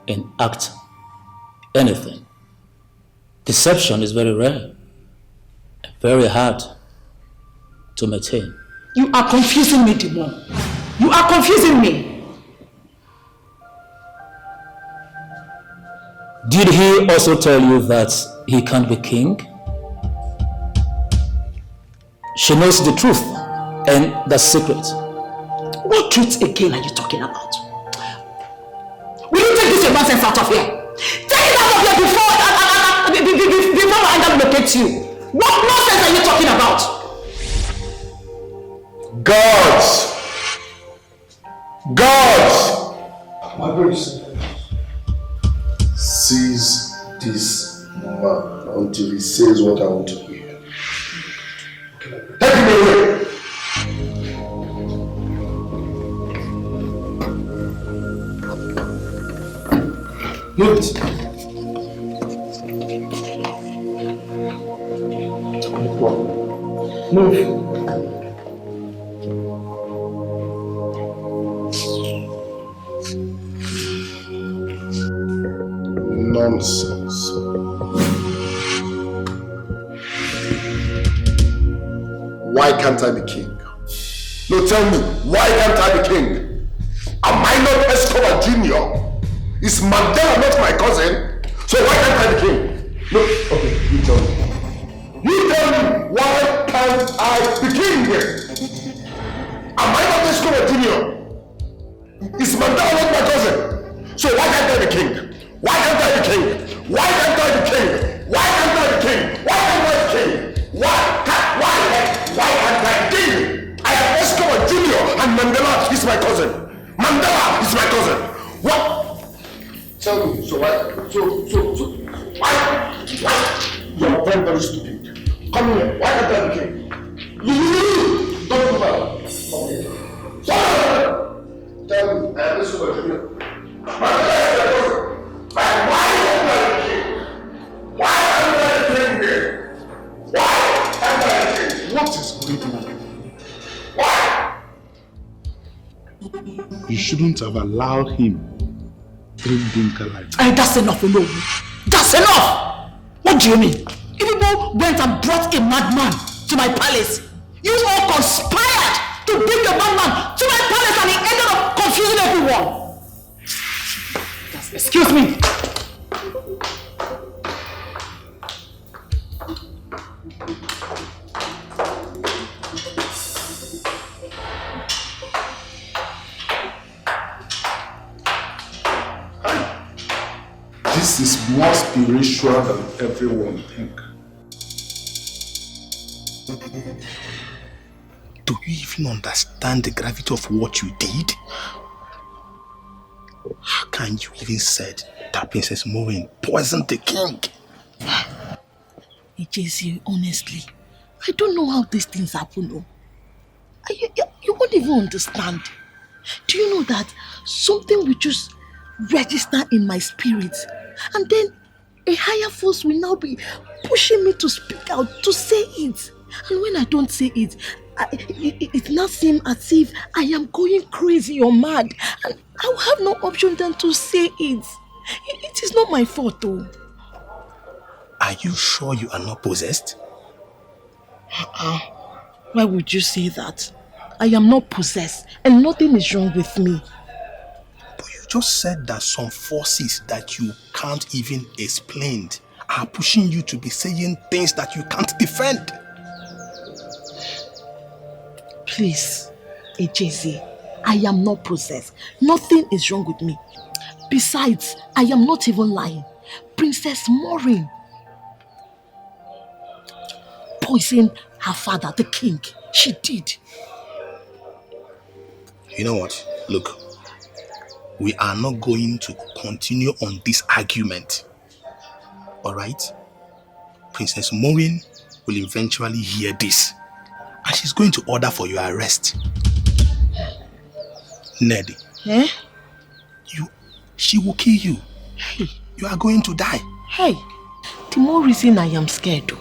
enact anything. Deception is very rare and very hard to maintain. You are confusing me, Demon. You are confusing me. Did he also tell you that he can't be king? She knows the truth and the secret. What truth again are you talking about? Will you take this your nonsense out of here? Take it out of here before I end up locate you. What nonsense are you talking about? Gods! My grace. Seize this man until he says what I want to hear. Take him away! Move it. Move. Nonsense. Why can't I be king? No, tell me, why can't I be king? Am I not Escobar Jr.? Is Mandela not my cousin? So why can't I be king? No, okay, you tell me. You tell me, why can't I be king? Am I not Escobar Jr.? Is Mandela not my cousin? So why can't I be king? Why can't I be king? Why can't I be king? Why can't I be king? Why can't I be king? Why can't I be king? I am Escobar Jr. and Mandela is my cousin. Mandela is my cousin. What? Tell me, so why? You are very, very stupid. Come here, why can't I be king? Don't move out. Come here. Tell me, I am Escobar Jr. Mandela is my cousin. Why can't I be king? Why can't I be king here? Why can't I be king? What is going on? Why? You shouldn't have allowed him bring Dinka like that. Hey, that's enough, you know. That's enough! What do you mean? If people went and brought a madman to my palace, you all conspired to bring a madman to my palace and it ended up confusing everyone. Excuse me. This is more spiritual than everyone thinks. Do you even understand the gravity of what you did? How can you even said that Princess Maureen poisoned the king? Ugezu, honestly, I don't know how these things happen. No? You won't even understand. Do you know that something will just register in my spirit and then a higher force will now be pushing me to speak out, to say it. And when I don't say it, it now seems as if I am going crazy or mad. And I will have no option than to say it. It is not my fault though. Are you sure you are not possessed? Why would you say that? I am not possessed and nothing is wrong with me. But you just said that some forces that you can't even explain are pushing you to be saying things that you can't defend. Please, Ugezu, I am not possessed. Nothing is wrong with me. Besides, I am not even lying. Princess Maureen poisoned her father, the king. She did. You know what? Look, we are not going to continue on this argument. Alright? Princess Maureen will eventually hear this. And she's going to order for your arrest. Neddy. Eh? She will kill you. Hey. You are going to die. Hey, the more reason I am scared.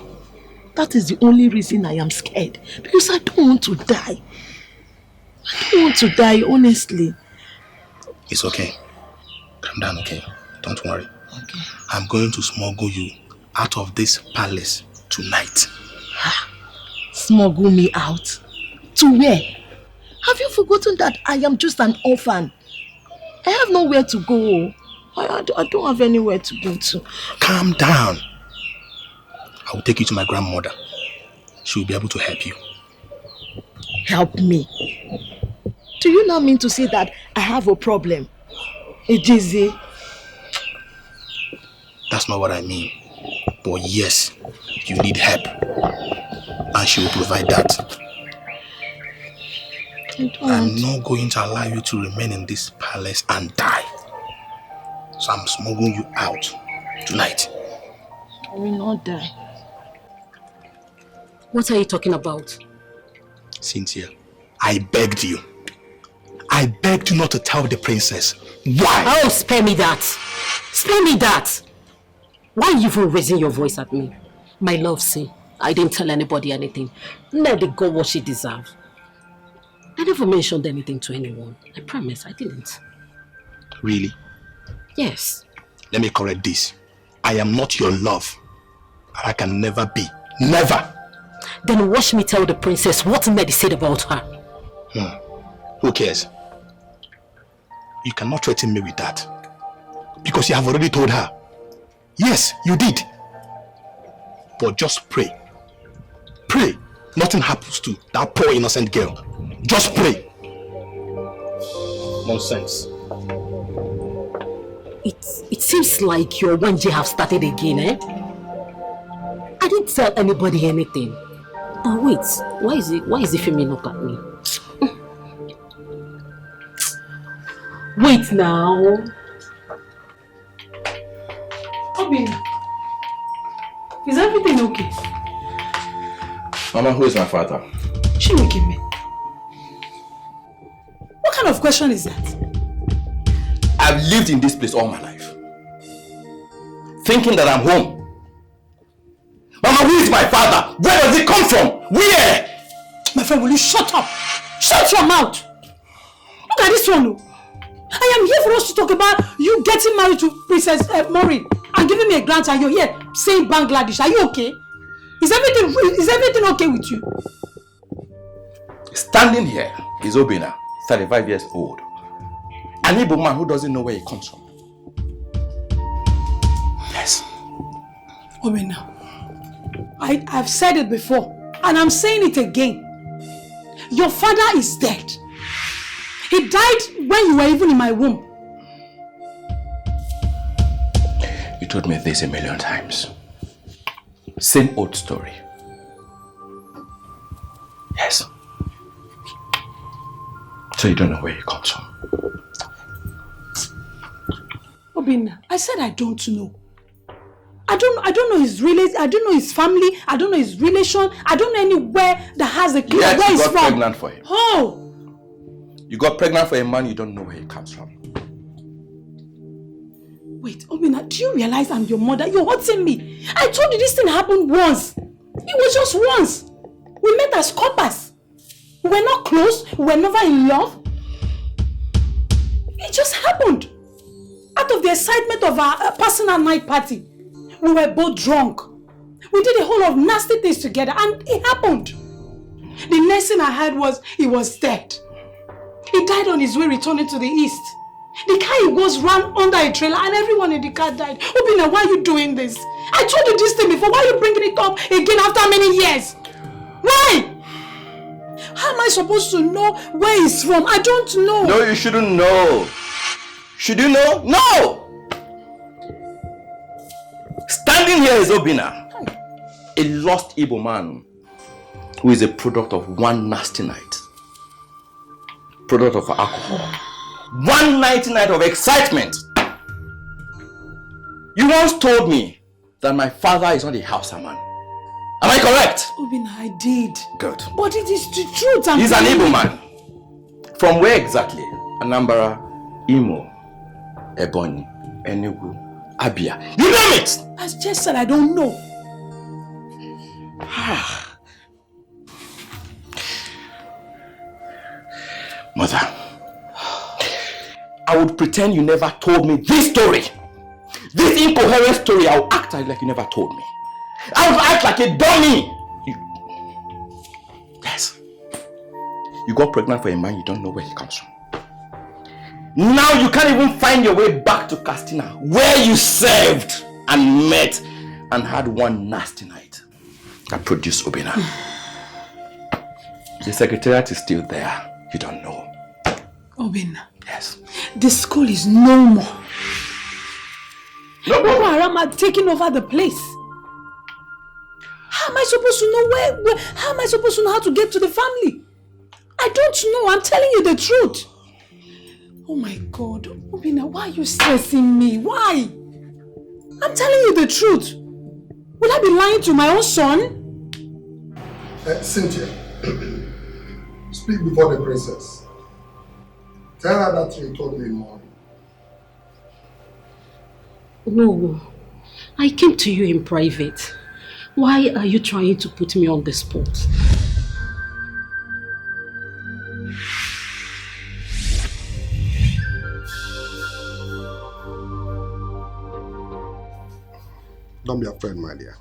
That is the only reason I am scared. Because I don't want to die. I don't want to die, honestly. It's okay. Calm down, okay? Don't worry. Okay. I'm going to smuggle you out of this palace tonight. Smuggle me out? To where? Have you forgotten that I am just an orphan? I have nowhere to go. I don't have anywhere to go to. Calm down. I will take you to my grandmother. She will be able to help you. Help me? Do you now mean to say that I have a problem? Ugezu? That's not what I mean. But yes, you need help. And she will provide that. I'm not going to allow you to remain in this palace and die. So I'm smuggling you out tonight. I will not die. What are you talking about? Cynthia, I begged you. I begged you not to tell the princess. Why? Oh, spare me that. Spare me that. Why are you even raising your voice at me? My love, see, I didn't tell anybody anything. Let it go what she deserves. I never mentioned anything to anyone. I promise I didn't. Really? Yes. Let me correct this. I am not your love. I can never be. Never! Then watch me tell the princess what Nedi said about her. Who cares? You cannot threaten me with that. Because you have already told her. Yes, you did. But just pray. Pray nothing happens to that poor innocent girl. Just pray. Nonsense. It seems like your 1G have started again, eh? I didn't tell anybody anything. Oh wait, why is it filming up at me? Wait now. Obi, is everything okay? Mama, who is my father? She will give me. What kind of question is that? I've lived in this place all my life, thinking that I'm home. Mama, who is my father? Where does it come from? Where? My friend, will you shut up? Shut your mouth! Look at this one. I am here for us to talk about you getting married to Princess Maureen and giving me a grant, and you're here saying Bangladesh. Are you okay? Is everything okay with you? Standing here is Obina, 35 years old. An Igbo man who doesn't know where he comes from. Yes. Obina, I've said it before, and I'm saying it again. Your father is dead. He died when you were even in my womb. You told me this a million times. Same old story. Yes. So you don't know where he comes from. Obina, I said I don't know. I don't know his relation. I don't know his family. I don't know his relation. I don't know anywhere that has a clue where he's from. You got pregnant for him. Oh! You got pregnant for a man you don't know where he comes from. Wait, Obina, do you realize I'm your mother? You're hurting me. I told you this thing happened once. It was just once. We met as coppers. We were not close. We were never in love. It just happened. Out of the excitement of our personal night party. We were both drunk. We did a whole lot of nasty things together, and it happened. The next thing I heard was he was dead. He died on his way returning to the east. The car he was ran under a trailer and everyone in the car died. Obina, why are you doing this? I told you this thing before. Why are you bringing it up again after many years? Why? How am I supposed to know where he's from? I don't know. No, you shouldn't know. Should you know? No! Standing here is Obina, a lost Igbo man who is a product of one nasty night. Product of alcohol. One night of excitement. You once told me that my father is not a Hausa man. Am I correct? Obina, I did. Good. But it is the truth. He's an Igbo man. From where exactly? Anambra, Imo, Ebonyi, Enugu, Abia. You name it! I just said I don't know. Mother, I would pretend you never told me this story This incoherent story, I'll act like you never told me. I'll act like a dummy. Yes. You got pregnant for a man you don't know where he comes from. Now you can't even find your way back to Castina, where you served and met and had one nasty night. I produced Obina. The secretariat is still there. You don't know. Obina. Yes. The school is no more. No more. Boko Haram are taking over the place. How am I supposed to know where? How am I supposed to know how to get to the family? I don't know. I'm telling you the truth. Oh my God. Obina, why are you stressing me? Why? I'm telling you the truth. Will I be lying to my own son? Cynthia, speak before the princess. Tell her that you told me in the morning. No, I came to you in private. Why are you trying to put me on the spot? Don't be afraid, my dear.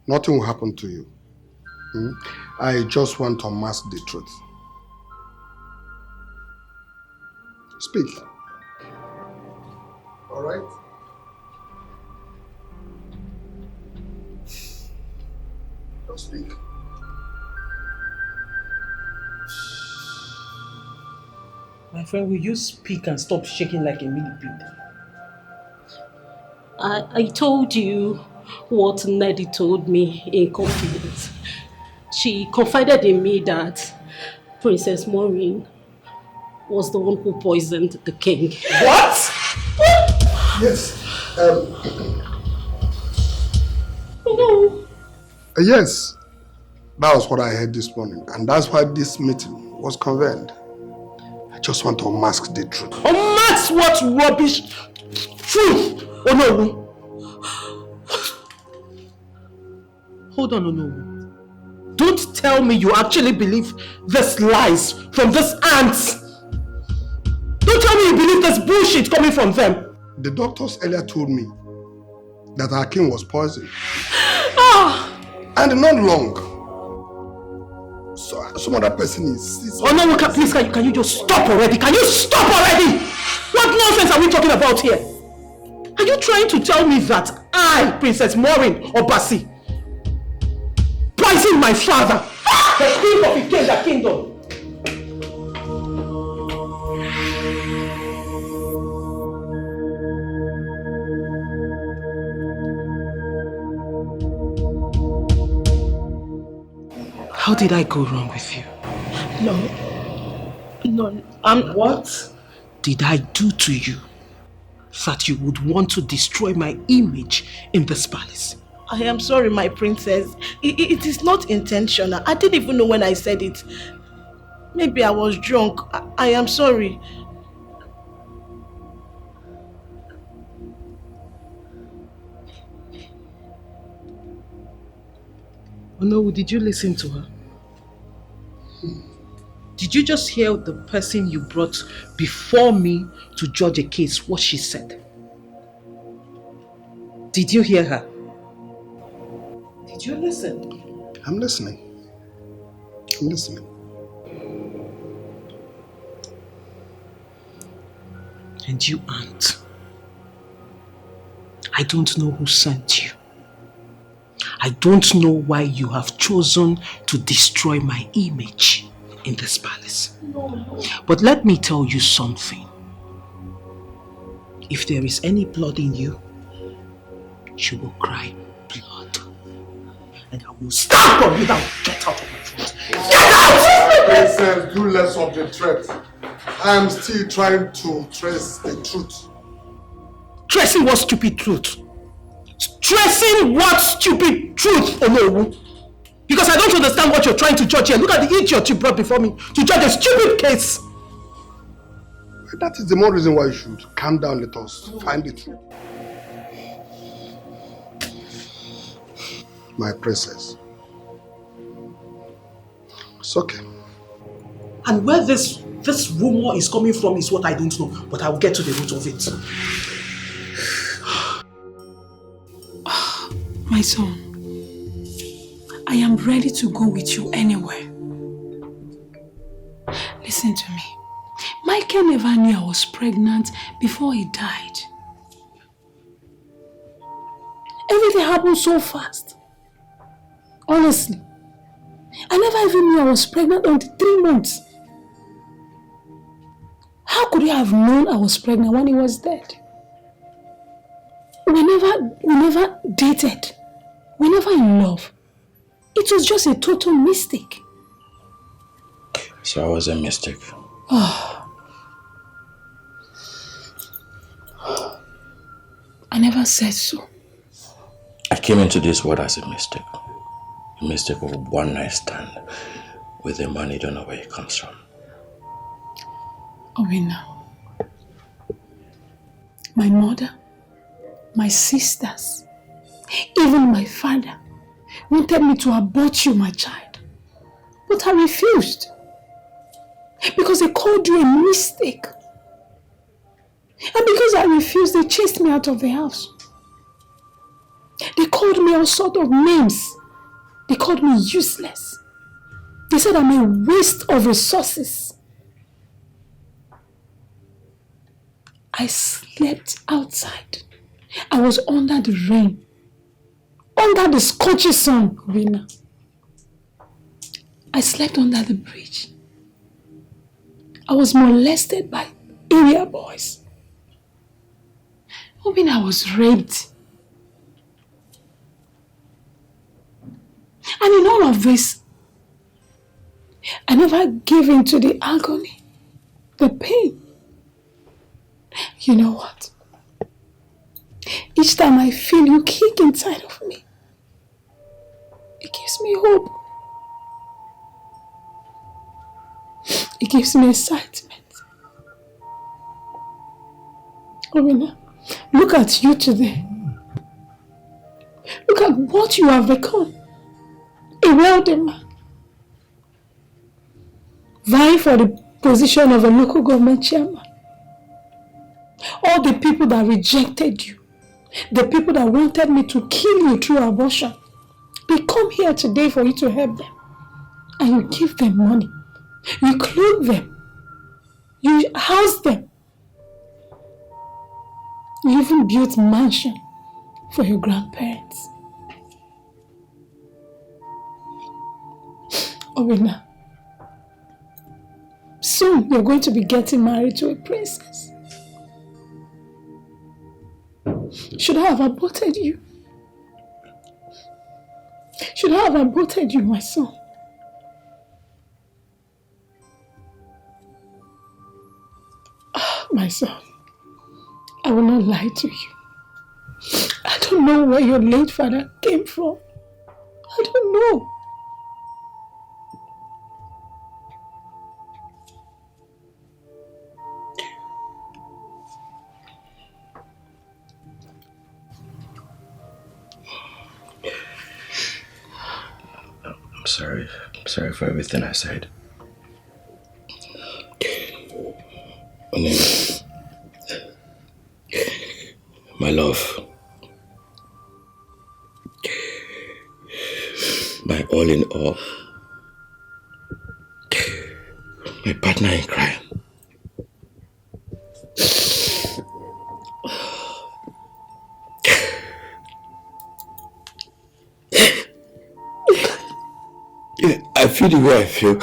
Nothing will happen to you. I just want to mask the truth. Speak. All right? Just speak. My friend, will you speak and stop shaking like a millipede? I told you what Neddy told me in confidence. She confided in me that Princess Maureen was the one who poisoned the king. What? Yes. No. Yes. That was what I heard this morning. And that's why this meeting was convened. I just want to mask the truth. Unmask what rubbish? Truth! Oh no. Hold on, no. Don't tell me you actually believe this lies from these ants. Don't tell me you believe this bullshit coming from them. The doctors earlier told me that our king was poisoned. And not long. So some other person is... Oh no, please, can you just stop already? Can you stop already? What nonsense are we talking about here? Are you trying to tell me that I, Princess Maureen Obasi, poisoned my father, the queen of the kingdom? How did I go wrong with you? No, What did I do to you that you would want to destroy my image in this palace? I am sorry, my princess. It is not intentional. I didn't even know when I said it. Maybe I was drunk. I am sorry. Oh no, did you listen to her? Did you just hear the person you brought before me to judge a case, what she said? Did you hear her? Did you listen? I'm listening. I'm listening. And you aren't. I don't know who sent you. I don't know why you have chosen to destroy my image in this palace. No. But let me tell you something. If there is any blood in you, you will cry blood. And I will stamp on you down. Get out of my front. Get out! Princess, do less of the threat. I am still trying to trace the truth. Tracing what stupid truth? Tracing what stupid truth, Onowu? Because I don't understand what you're trying to judge here. Look at the idiot you brought before me to judge a stupid case. That is the more reason why you should calm down. Let us find the truth. My princess. It's okay. And where this rumor is coming from is what I don't know. But I will get to the root of it. My son, I am ready to go with you anywhere. Listen to me. Michael never knew I was pregnant before he died. Everything happened so fast. Honestly, I never even knew I was pregnant until 3 months. How could he have known I was pregnant when he was dead? We never dated. We never in love. It was just a total mistake. So I was a mistake. Oh. I never said so. I came into this world as a mistake. A mistake of a one-night stand with a man you don't know where he comes from. Obina, my mother, my sisters, even my father wanted me to abort you, my child. But I refused. Because they called you a mistake. And because I refused, they chased me out of the house. They called me all sorts of names. They called me useless. They said I'm a waste of resources. I slept outside. I was under the rain. Under the scorching sun, Obina. I slept under the bridge. I was molested by area boys. Obina, I was raped. And in all of this, I never gave in to the agony, the pain. You know what? Each time I feel you kick inside of me, it gives me hope. It gives me excitement. Obina, look at you today. Look at what you have become. A wealthy man. Vying for the position of a local government chairman. All the people that rejected you, the people that wanted me to kill you through abortion, they come here today for you to help them. And you give them money. You clothe them. You house them. You even built a mansion for your grandparents. Obina, soon you're going to be getting married to a princess. Should I have aborted you? Should I have aborted you, my son? My son, I will not lie to you. I don't know where your late father came from. I don't know. I'm sorry. I'm sorry for everything I said. My love. My all in all. My partner in crime. Yeah, I feel the way I feel.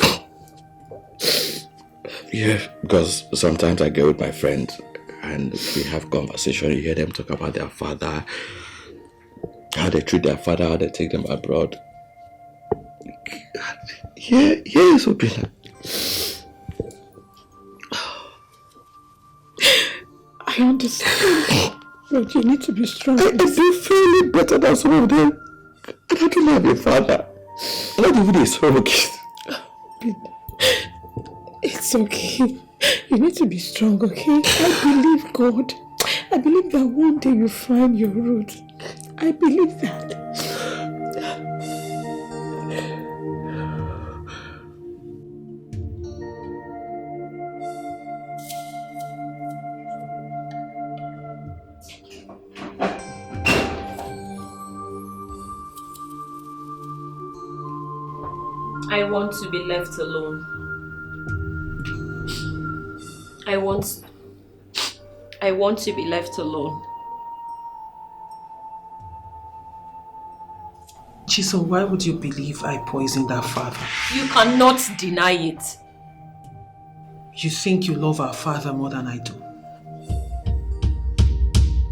Yeah, because sometimes I go with my friends and we have conversation. You hear them talk about their father, how they treat their father, how they take them abroad. Yeah, it's Obina. I understand, but you need to be strong. I do feel it better than some of them. And I don't have a father. Not even a small kid. It's okay. You need to be strong, okay? I believe God. I believe that one day you find your root. I believe that. I want to be left alone. I want to be left alone. Chisom, why would you believe I poisoned our father? You cannot deny it. You think you love our father more than I do.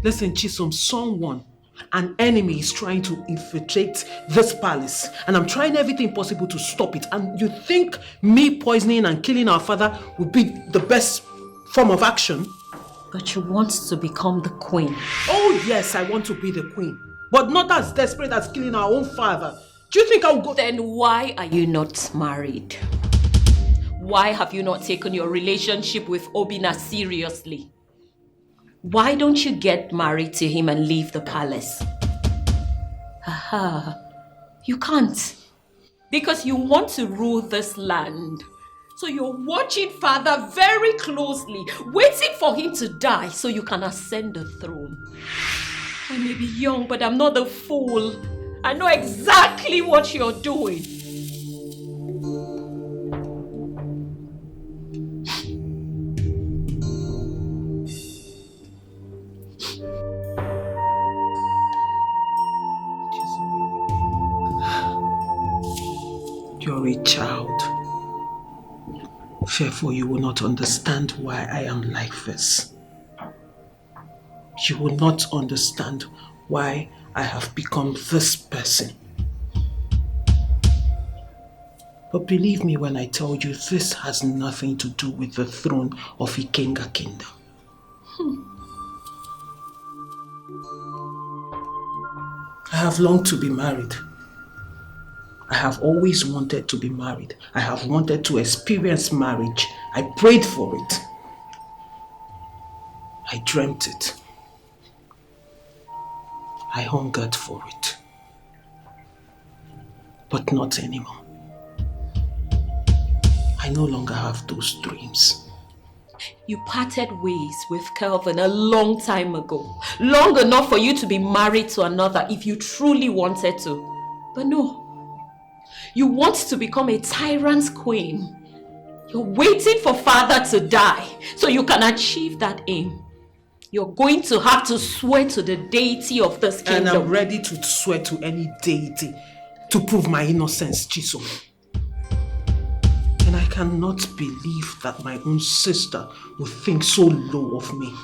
Listen, Chisom, an enemy is trying to infiltrate this palace, and I'm trying everything possible to stop it. And you think me poisoning and killing our father would be the best form of action? But you want to become the queen. Oh yes, I want to be the queen. But not as desperate as killing our own father. Do you think I'll go? Then why are you not married? Why have you not taken your relationship with Obinna seriously? Why don't you get married to him and leave the palace? Aha, you can't. Because you want to rule this land. So you're watching father very closely, waiting for him to die so you can ascend the throne. I may be young, but I'm not a fool. I know exactly what you're doing. You're a child. Therefore, you will not understand why I am like this. You will not understand why I have become this person. But believe me when I tell you, this has nothing to do with the throne of Ikenga Kingdom. I have longed to be married. I have always wanted to be married. I have wanted to experience marriage. I prayed for it. I dreamt it. I hungered for it. But not anymore. I no longer have those dreams. You parted ways with Kelvin a long time ago. Long enough for you to be married to another if you truly wanted to. But no. You want to become a tyrant's queen. You're waiting for father to die so you can achieve that aim. You're going to have to swear to the deity of this kingdom. And I'm ready to swear to any deity to prove my innocence, Chisom. And I cannot believe that my own sister would think so low of me.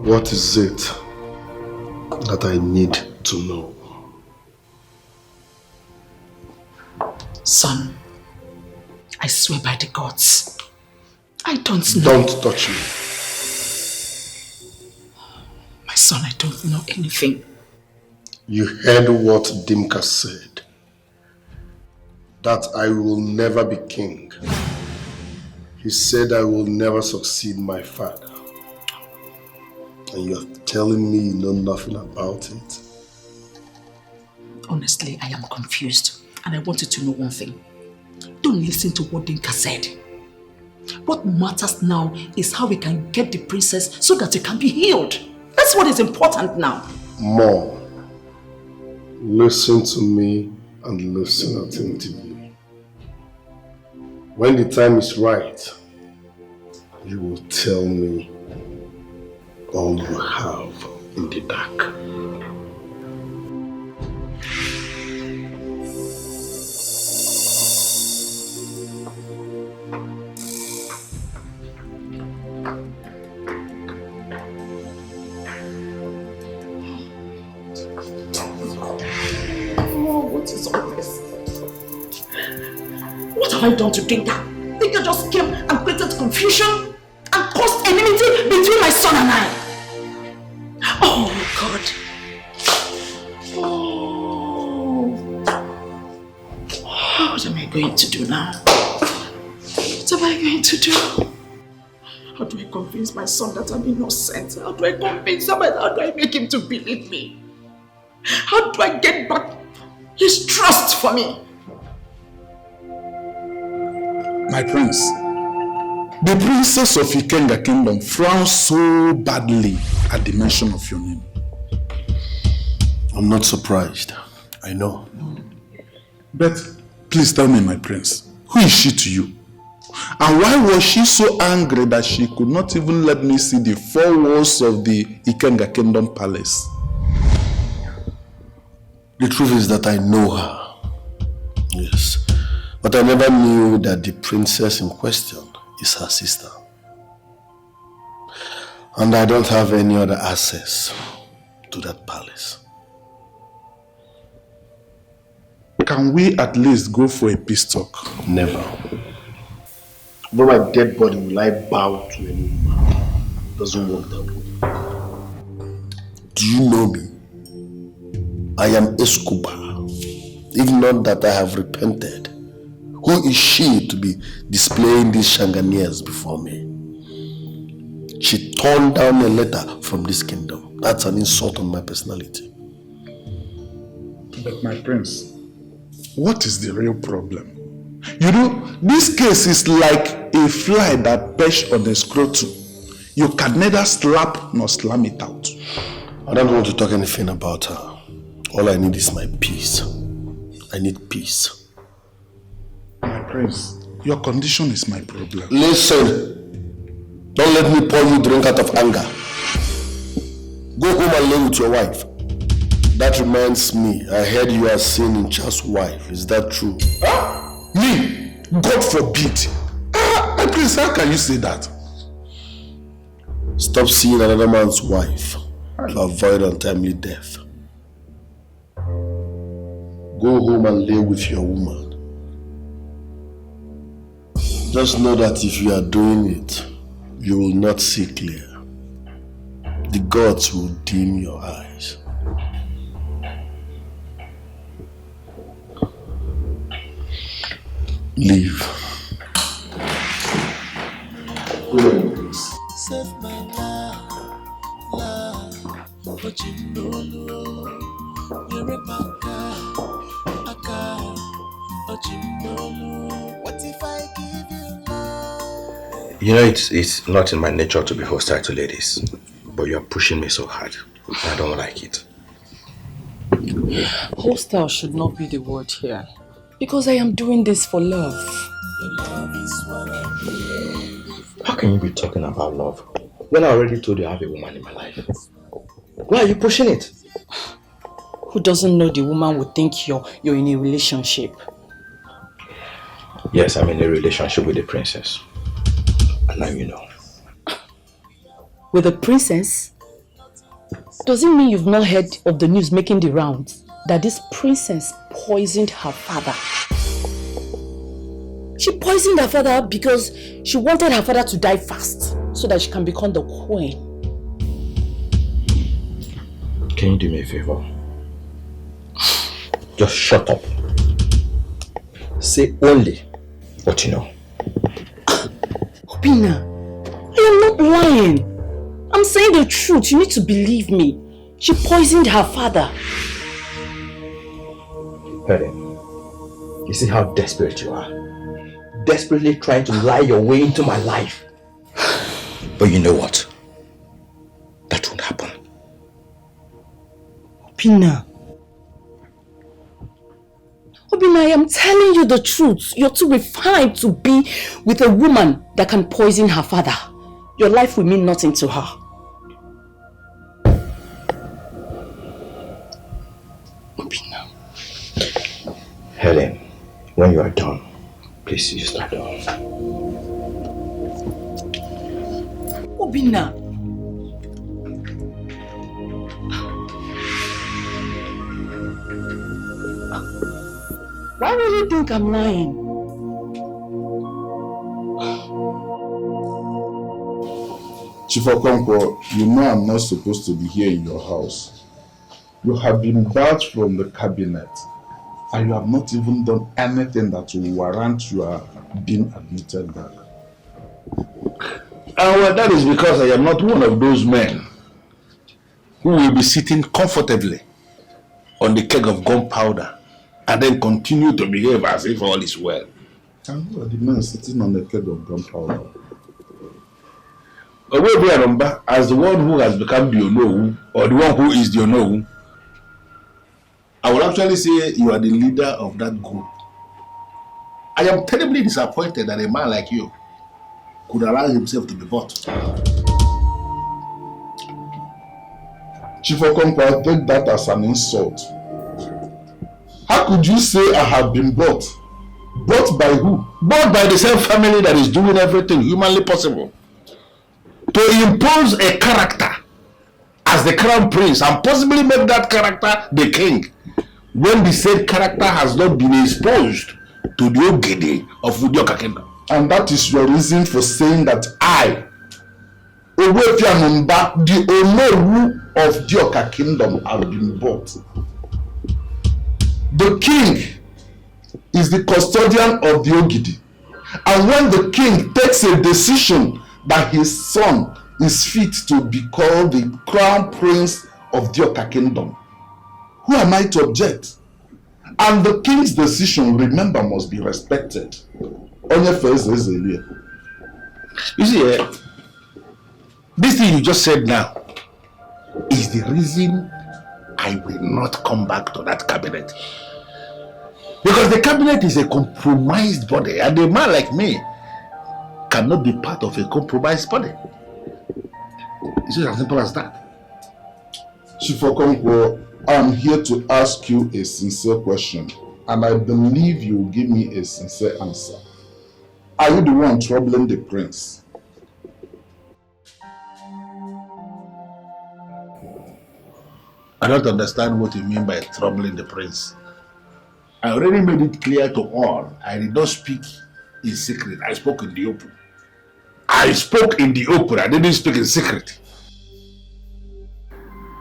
What is it that I need to know? Son, I swear by the gods, I don't know. Don't touch me. My son, I don't know anything. You heard what Dimka said. That I will never be king. He said I will never succeed my father. And you're telling me you know nothing about it? Honestly, I am confused. And I want you to know one thing. Don't listen to what Dimka said. What matters now is how we can get the princess so that she can be healed. That's what is important now. Mom, listen to me and listen attentively. When the time is right, you will tell me all you have in the dark. have I done to drink that? Think I just came and created confusion and caused enmity between my son and I. Oh God. Oh. What am I going to do now? What am I going to do? How do I convince my son that I'm innocent? How do I convince him? How do I make him to believe me? How do I get back his trust for me? My prince, the princess of Ikenga Kingdom frowns so badly at the mention of your name. I'm not surprised. I know. But please tell me, my prince, who is she to you? And why was she so angry that she could not even let me see the 4 walls of the Ikenga Kingdom Palace? The truth is that I know her. Yes. But I never knew that the princess in question is her sister. And I don't have any other access to that palace. Can we at least go for a peace talk? Never. Over my dead body will I bow to any woman. It doesn't work that way. Do you know me? I am Escobar. If not that I have repented, who is she to be displaying these Shanganiers before me? She turned down a letter from this kingdom. That's an insult on my personality. But my prince, what is the real problem? You know, this case is like a fly that perched on a scrotum. You can neither slap nor slam it out. I don't want to talk anything about her. All I need is my peace. I need peace. My prince, your condition is my problem. Listen. Don't let me pour you drink out of anger. Go home and live with your wife. That reminds me, I heard you are seeing in Charles' wife. Is that true? Me? God forbid. My prince, how can you say that? Stop seeing another man's wife to avoid untimely death. Go home and lay with your woman. Just know that if you are doing it, you will not see clear. The gods will dim your eyes. Leave. Save my love, but you know, you're a but you know, what if I give you love? You know, it's not in my nature to be hostile to ladies, but you're pushing me so hard. I don't like it. Hostile should not be the word here, because I am doing this for love. How can you be talking about love when I already told you I have a woman in my life? Why are you pushing it? Who doesn't know the woman would think you're in a relationship? Yes, I'm in a relationship with the princess. And now you know. With the princess? Does it mean you've not heard of the news making the rounds that this princess poisoned her father? She poisoned her father because she wanted her father to die fast so that she can become the queen. Can you do me a favor? Just shut up. Say only what you know. Obina, I am not lying. I'm saying the truth. You need to believe me. She poisoned her father. Helen, you see how desperate you are? Desperately trying to lie your way into my life. But you know what? That won't happen. Obina, I am telling you the truth. You're too refined to be with a woman that can poison her father. Your life will mean nothing to her. Obina. Helen, when you are done, please use that door. Obina. Why would you think I'm lying? Chief Okonkwo, you know I'm not supposed to be here in your house. You have been barred from the cabinet, and you have not even done anything that will warrant your being admitted back. Well, that is because I am not one of those men who will be sitting comfortably on the keg of gunpowder and then continue to behave as if all is well. And who are the men sitting on the keg of gunpowder? As the one who has become the Onowu, or the one who is the Onowu, I will actually say you are the leader of that group. I am terribly disappointed that a man like you could allow himself to be bought. Chief Okonkwo, I take that as an insult. How could you say I have been bought? Bought by who? Bought by the same family that is doing everything humanly possible to impose a character as the crown prince and possibly make that character the king, when the said character has not been exposed to the Ogede of Ugezu kingdom. And that is your reason for saying that I, Owefianumba, the Onowu of Ugezu kingdom, have been bought. The king is the custodian of the Ogidi. And when the king takes a decision that his son is fit to be called the crown prince of Ugezu kingdom, who am I to object? And the king's decision, remember, must be respected. You see, this thing you just said now is the reason I will not come back to that cabinet. Because the cabinet is a compromised body, and a man like me cannot be part of a compromised body. It's just as simple as that. Chief Okonkwo, I'm here to ask you a sincere question, and I believe you will give me a sincere answer. Are you the one troubling the prince? I don't understand what you mean by troubling the prince. I already made it clear to all. I did not speak in secret. I spoke in the open. I spoke in the open. I didn't speak in secret.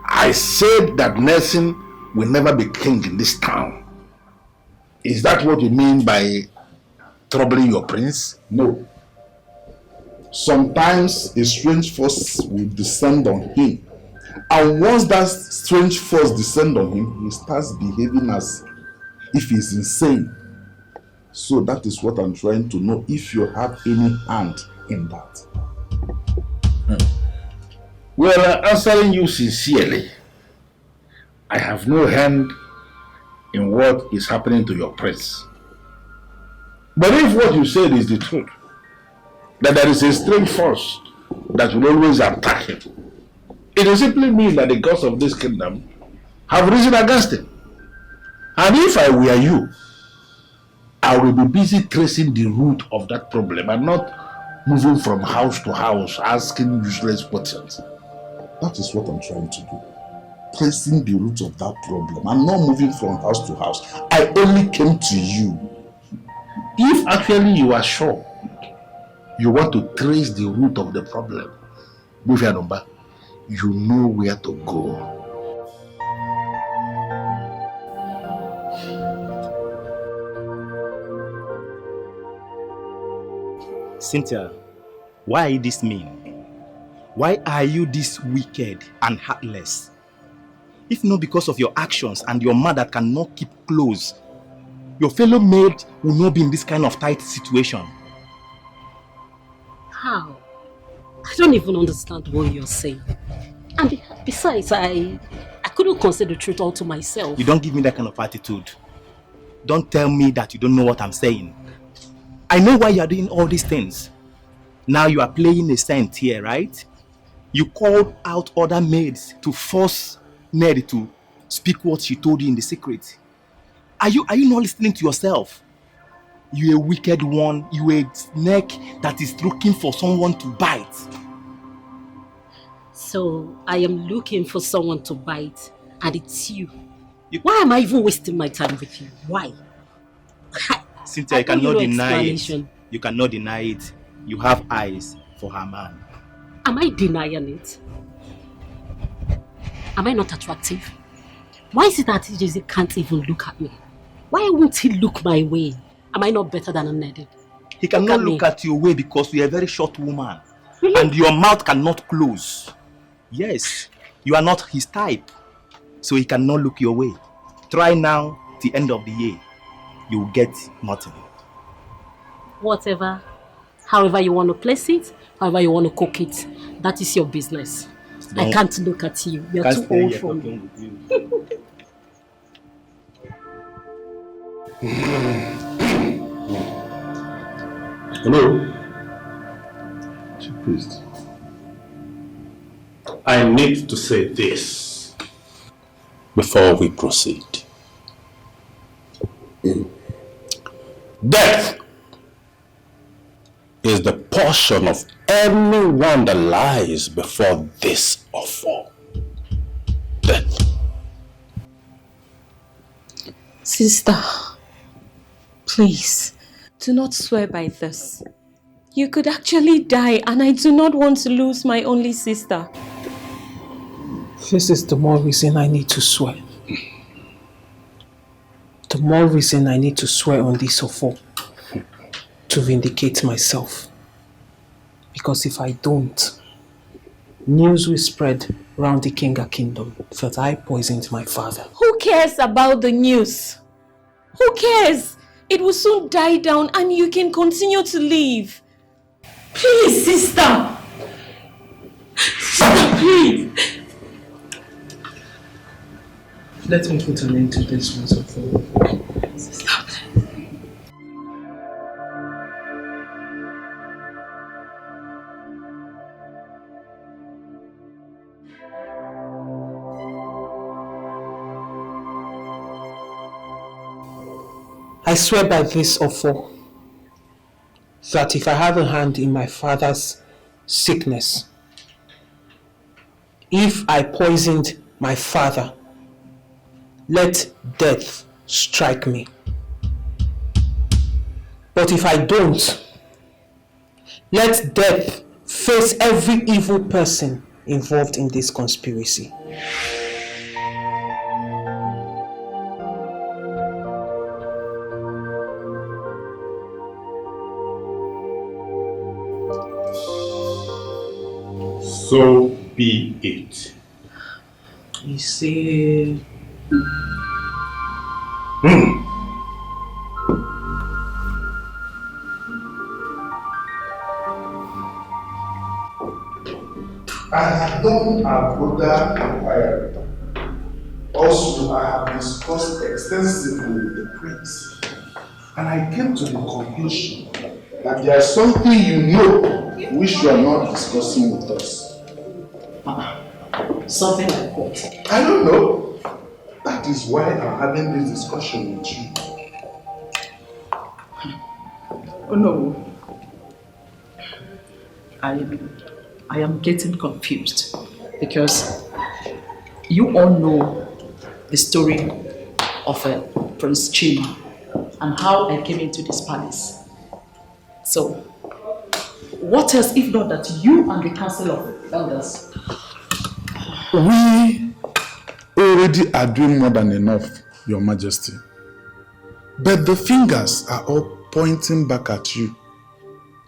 I said that Nelson will never be king in this town. Is that what you mean by troubling your prince? No. Sometimes a strange force will descend on him. And once that strange force descends on him, he starts behaving as if he's insane. So that is what I'm trying to know, if you have any hand in that. Well, answering you sincerely, I have no hand in what is happening to your prince. But if what you said is the truth, that there is a strange force that will always attack him, it will simply mean that the gods of this kingdom have risen against him. And if I were you, I will be busy tracing the root of that problem and not moving from house to house asking useless questions. That is what I'm trying to do. Tracing the root of that problem. I'm not moving from house to house. I only came to you. If actually you are sure you want to trace the root of the problem, Bufianumba, you know where to go. Cynthia, why are you this mean? Why are you this wicked and heartless? If not because of your actions and your man that cannot keep close, your fellow maid will not be in this kind of tight situation. How? I don't even understand what you're saying. And besides, I couldn't consider the truth all to myself. You don't give me that kind of attitude. Don't tell me that you don't know what I'm saying. I know why you are doing all these things. Now you are playing a saint here, right? You called out other maids to force Ned to speak what she told you in the secret. Are you not listening to yourself? You a wicked one. You a snake that is looking for someone to bite. So I am looking for someone to bite, and it's you. Why am I even wasting my time with you? Why? Cynthia, you cannot deny it. You cannot deny it. You have eyes for her man. Am I denying it? Am I not attractive? Why is it that Ugezu can't even look at me? Why won't he look my way? Am I not better than a Nedi? He cannot look at your way because you are a very short woman. Really? And your mouth cannot close. Yes, you are not his type. So he cannot look your way. Try now, the end of the year. You will get nothing. Whatever. However you want to place it, however you want to cook it, that is your business. No. I can't look at you. You're too old for me. Hello? Chief Priest. I need to say this before we proceed. Death is the portion of anyone that lies before this offer. Death. Sister, please, do not swear by this. You could actually die, and I do not want to lose my only sister. This is the more reason I need to swear. The more reason I need to swear on this offer to vindicate myself. Because if I don't, news will spread around the Kenga kingdom that I poisoned my father. Who cares about the news? Who cares? It will soon die down and you can continue to live. Please, sister. Sister, please. Let me put an end to this once and for all. Sister, please. I swear by this offer that if I have a hand in my father's sickness, if I poisoned my father, let death strike me. But if I don't, let death face every evil person involved in this conspiracy. So be it. You see... I have done a broader inquiry. Also, I have discussed extensively with the prince, and I came to the conclusion that there is something you know which you are not discussing with us. Something like what? I don't know. That is why I'm having this discussion with you. Oh no. I am getting confused because you all know the story of Prince Chima and how I came into this palace. So, what else if not that you and the Council of Elders? We already are doing more than enough, Your Majesty. But the fingers are all pointing back at you.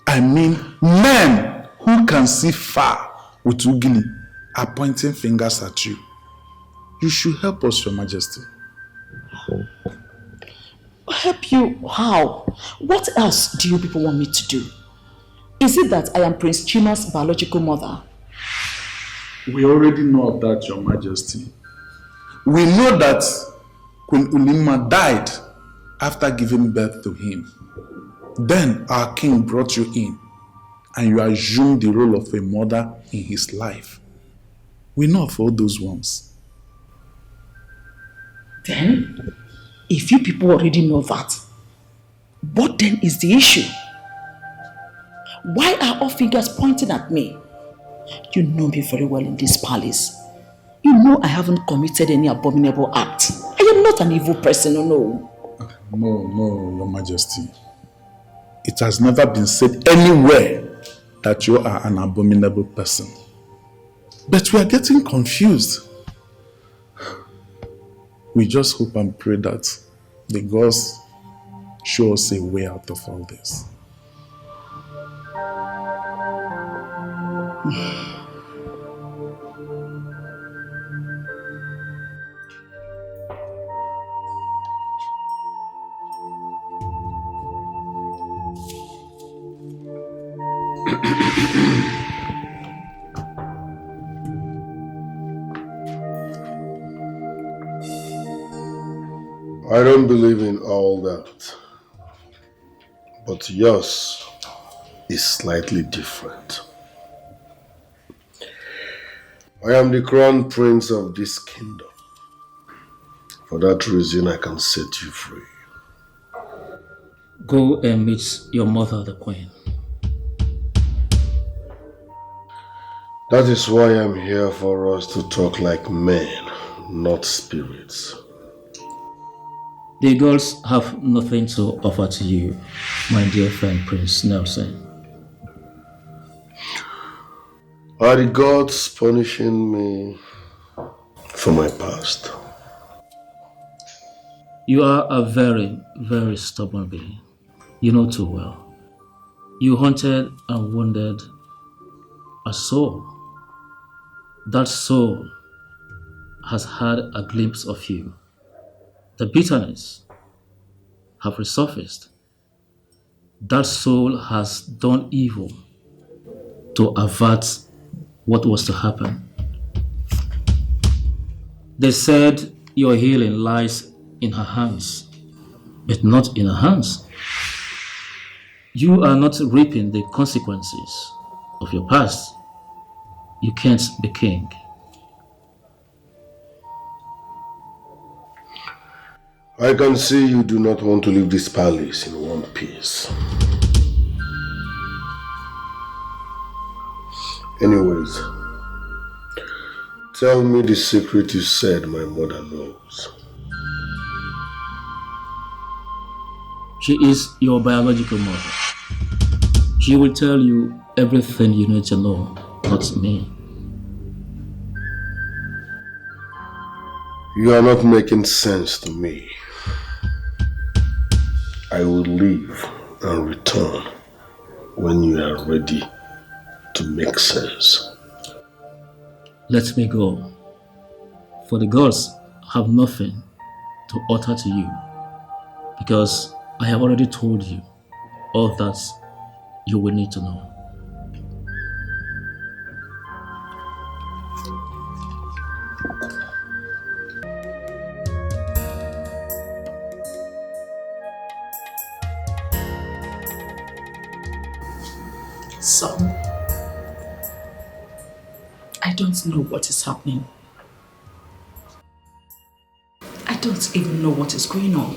I mean, men who can see far with Ugili are pointing fingers at you. You should help us, Your Majesty. Help you? How? What else do you people want me to do? Is it that I am Prince Chima's biological mother? We already know of that, Your Majesty. We know that Queen Ulima died after giving birth to him. Then our king brought you in and you assumed the role of a mother in his life. We know of all those ones. Then, if you people already know that, what then is the issue? Why are all fingers pointing at me? You know me very well in this palace. You know I haven't committed any abominable act. I am not an evil person, no. No, Your Majesty. It has never been said anywhere that you are an abominable person. But we are getting confused. We just hope and pray that the gods show us a way out of all this. I don't believe in all that. But yours is slightly different. I am the crown prince of this kingdom. For that reason, I can set you free. Go and meet your mother, the queen. That is why I'm here, for us to talk like men, not spirits. The gods have nothing to offer to you, my dear friend Prince Nelson. Are the gods punishing me for my past? You are a very, very stubborn being. You know too well. You hunted and wounded a soul. That soul has had a glimpse of you. The bitterness have resurfaced. That soul has done evil to avert what was to happen. They said your healing lies in her hands, but not in her hands. You are not reaping the consequences of your past. You can't be king. I can see you do not want to leave this palace in one piece. Anyways, tell me the secret you said my mother knows. She is your biological mother. She will tell you everything you need to know, not me. You are not making sense to me. I will leave and return when you are ready to make sense. Let me go, for the gods have nothing to utter to you, because I have already told you all that you will need to know. Son, I don't know what is happening. I don't even know what is going on.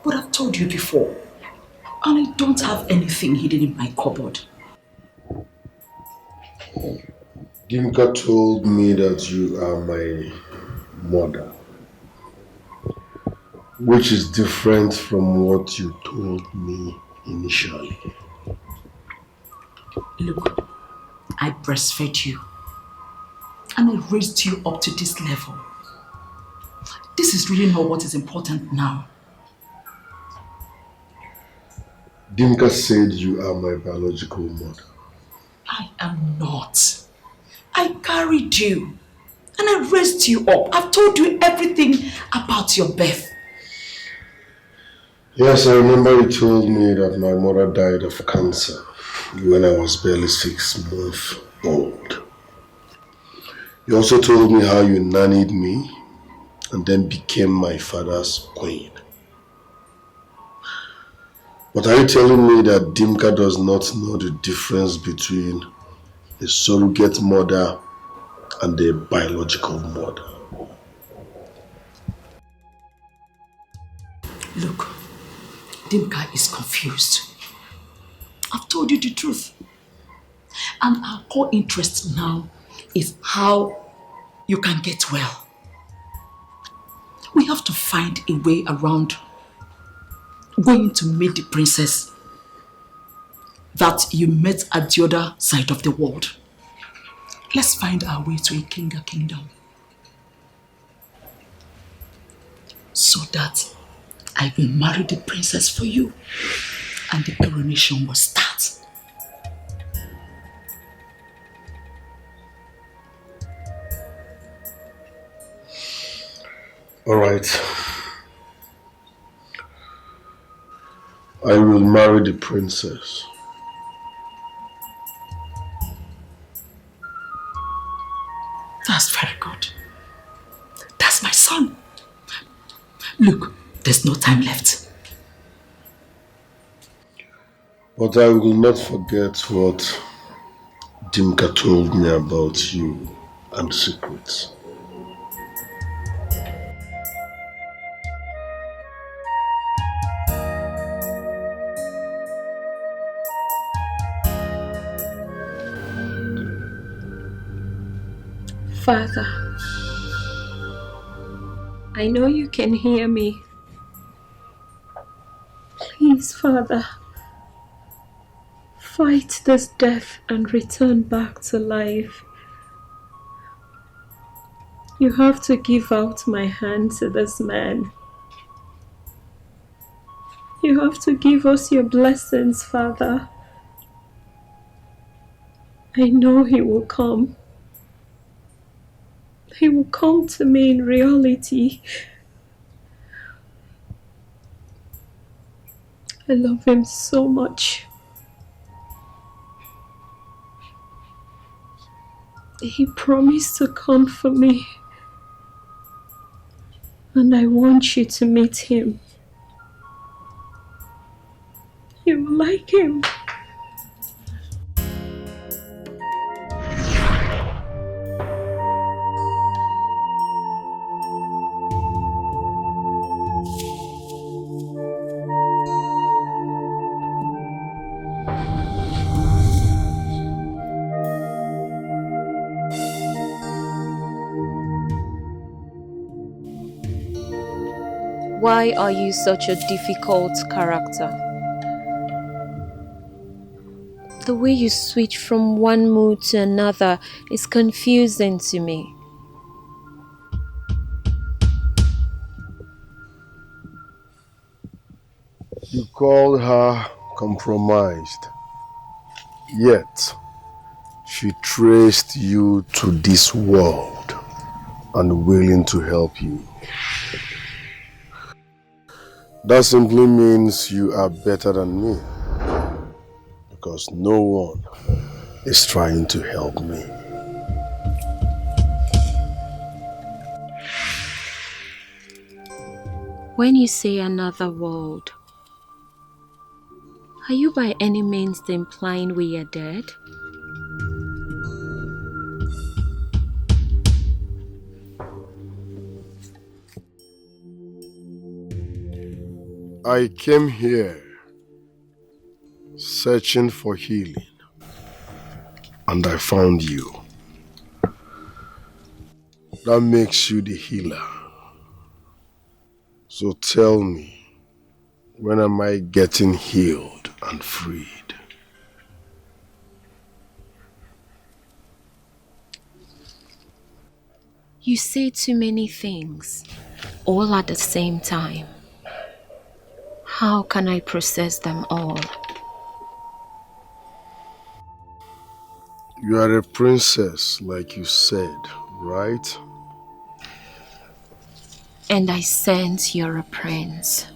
But I've told you before, and I don't have anything hidden in my cupboard. Dimka told me that you are my mother, which is different from what you told me initially. Look, I breastfed you and I raised you up to this level. This is really not what is important now. Dimka said you are my biological mother. I am not. I carried you and I raised you up. I've told you everything about your birth. Yes, I remember you told me that my mother died of cancer when I was barely 6 months old. You also told me how you nannied me and then became my father's queen. But are you telling me that Dimka does not know the difference between a surrogate mother and a biological mother? Look, Dimka is confused. I've told you the truth. And our core interest now is how you can get well. We have to find a way around going to meet the princess. that you met at the other side of the world. Let's find our way to a kingdom. So that I will marry the princess for you and the coronation will start. All right. I will marry the princess. That's very good. That's my son. Look, there's no time left. But I will not forget what Dimka told me about you and secrets. Father, I know you can hear me. Please, Father, fight this death and return back to life. You have to give out my hand to this man. You have to give us your blessings, Father. I know he will come. He will come to me in reality. I love him so much. He promised to come for me. And I want you to meet him. You will like him. Why are you such a difficult character? The way you switch from one mood to another is confusing to me. You called her compromised, yet she traced you to this world and willing to help you. That simply means you are better than me, because no one is trying to help me. When you say another world, are you by any means implying we are dead? I came here searching for healing, and I found you. That makes you the healer. So tell me, when am I getting healed and freed? You say too many things, all at the same time. How can I process them all? You are a princess, like you said, right? And I sense you're a prince.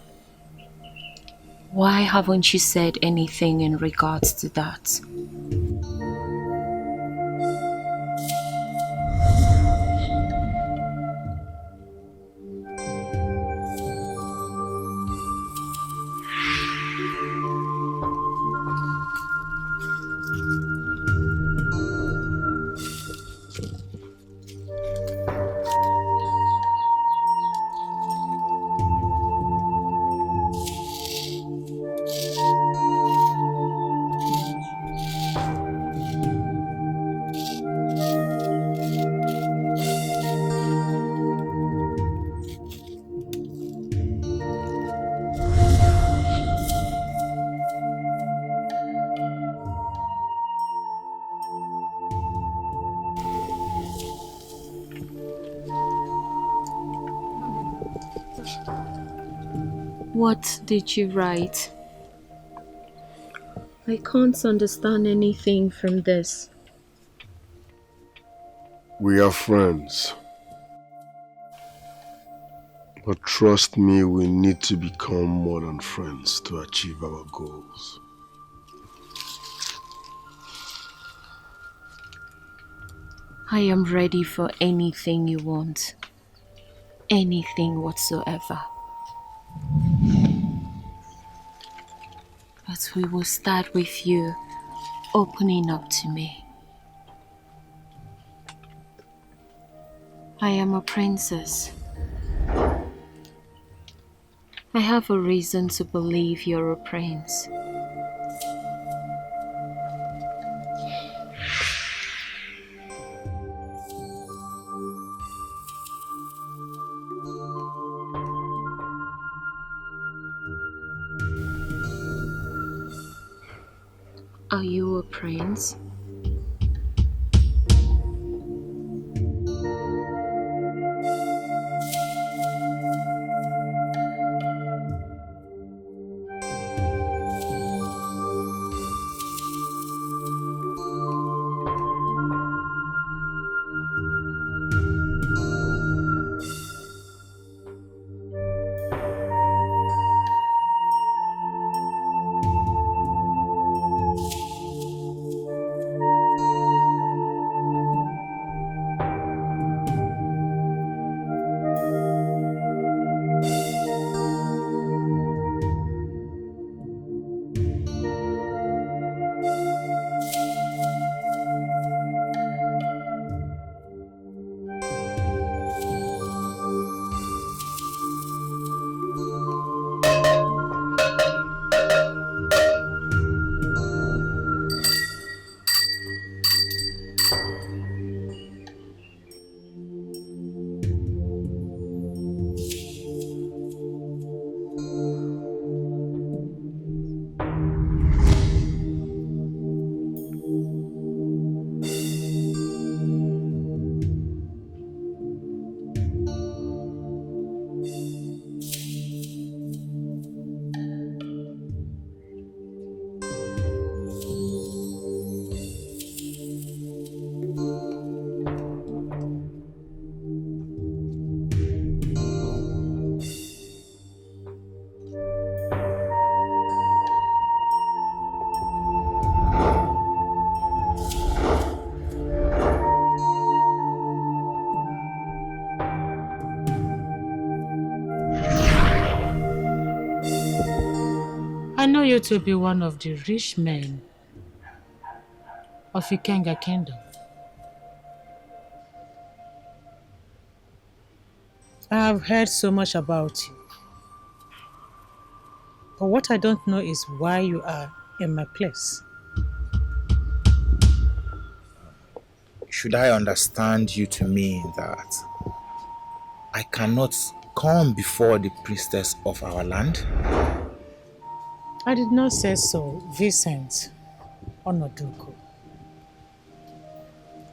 Why haven't you said anything in regards to that? What did you write? I can't understand anything from this. We are friends. But trust me, we need to become more than friends to achieve our goals. I am ready for anything you want. Anything whatsoever. But we will start with you opening up to me. I am a princess. I have a reason to believe you're a prince. Are you a prince? I know you to be one of the rich men of Ikenga Kingdom. I have heard so much about you. But what I don't know is why you are in my place. Should I understand you to mean that I cannot come before the priestess of our land? I did not say so, Vincent Onoduko.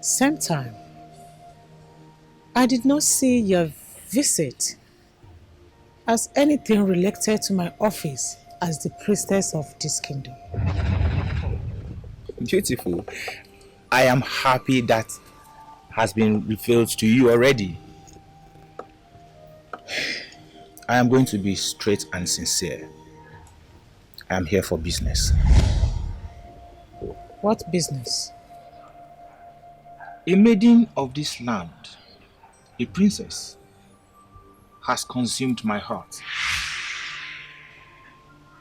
Same time, I did not see your visit as anything related to my office as the priestess of this kingdom. Beautiful. I am happy that has been revealed to you already. I am going to be straight and sincere. I am here for business. What business? A maiden of this land, a princess, has consumed my heart.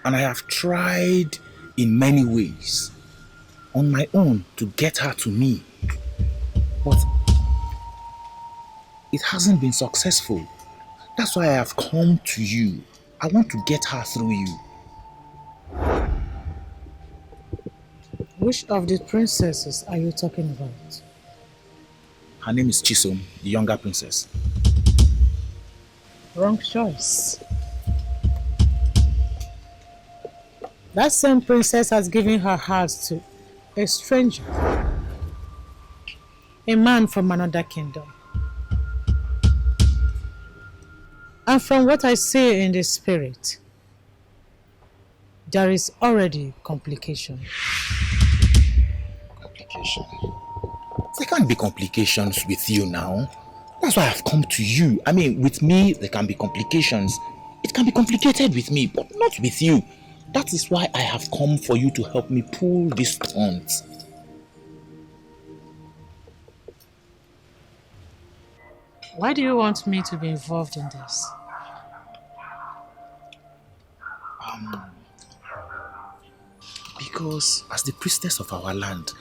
And I have tried in many ways on my own to get her to me. But it hasn't been successful. That's why I have come to you. I want to get her through you. Which of the princesses are you talking about? Her name is Chisom, the younger princess. Wrong choice. That same princess has given her heart to a stranger. A man from another kingdom. And from what I see in the spirit, there is already complication. Complication? There can't be complications with you now. That's why I've come to you. I mean, with me, there can be complications. It can be complicated with me, but not with you. That is why I have come for you to help me pull this stunt. Why do you want me to be involved in this? Because as the priestess of our land,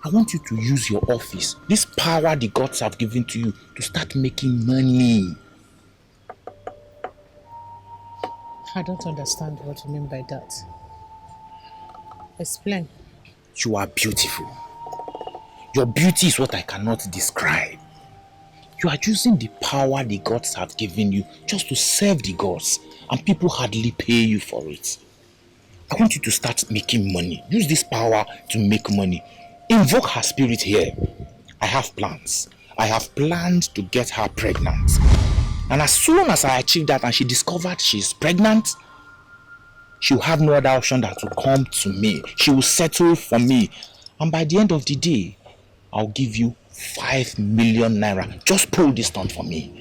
I want you to use your office, this power the gods have given to you, to start making money. I don't understand what you mean by that. Explain. You are beautiful. Your beauty is what I cannot describe. You are using the power the gods have given you just to serve the gods, and people hardly pay you for it. I want you to start making money. Use this power to make money. Invoke her spirit here. I have plans. I have planned to get her pregnant. And as soon as I achieve that and she discovered she's pregnant, she'll have no other option than to come to me. She will settle for me. And by the end of the day, I'll give you 5 million naira. Just pull this stunt for me.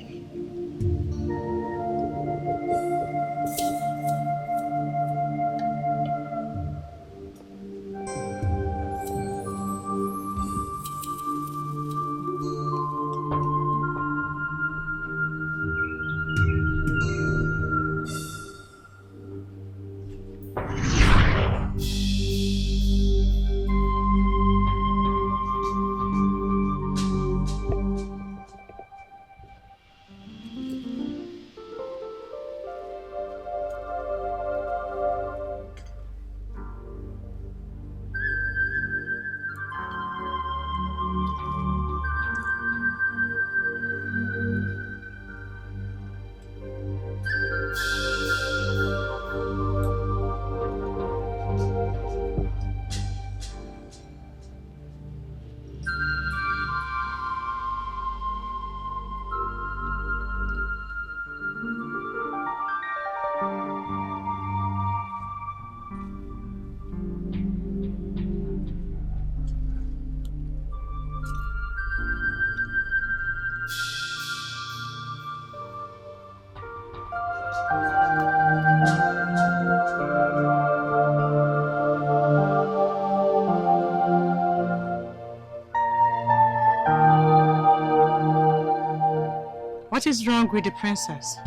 What is wrong with the princess?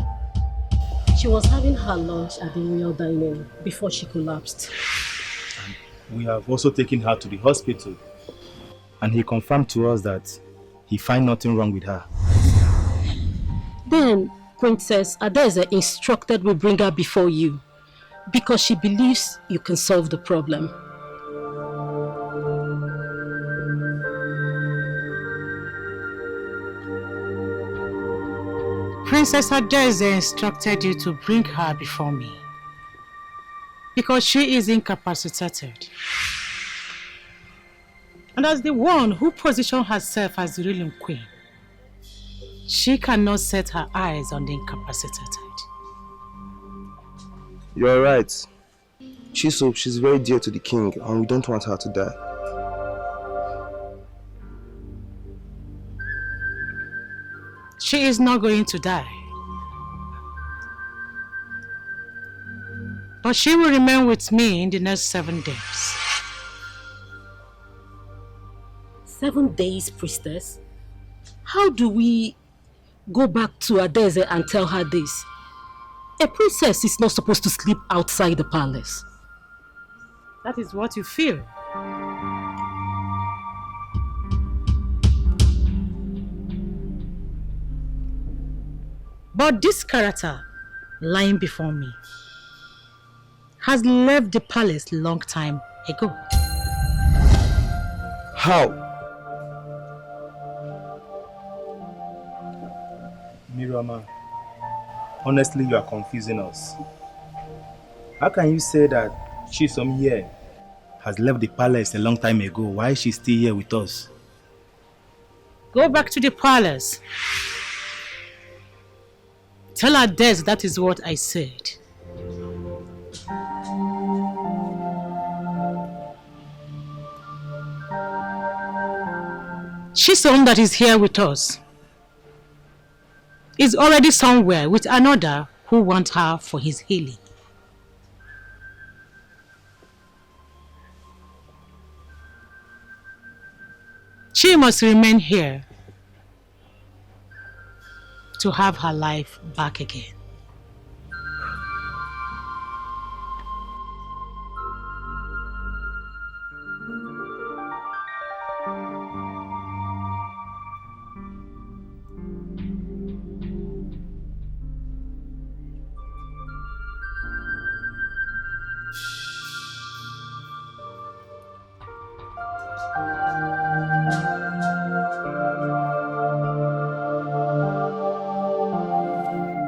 She was having her lunch at the royal dining before she collapsed. We have also taken her to the hospital, and he confirmed to us that he finds nothing wrong with her. Then Princess Adeze instructed we bring her before you because she believes you can solve the problem. Princess Adeze instructed you to bring her before me because she is incapacitated. And as the one who positioned herself as the ruling queen, she cannot set her eyes on the incapacitated. You're right. She's very dear to the king and we don't want her to die. She is not going to die. But she will remain with me in the next 7 days. 7 days, priestess? How do we go back to Adeze and tell her this? A princess is not supposed to sleep outside the palace. That is what you feel. But this character lying before me has left the palace long time ago. How? Mirama, honestly, you are confusing us. How can you say that Chisom here has left the palace a long time ago? Why is she still here with us? Go back to the palace. Tell her Des that is what I said. Chisom that is here with us is already somewhere with another who wants her for his healing. She must remain here to have her life back again.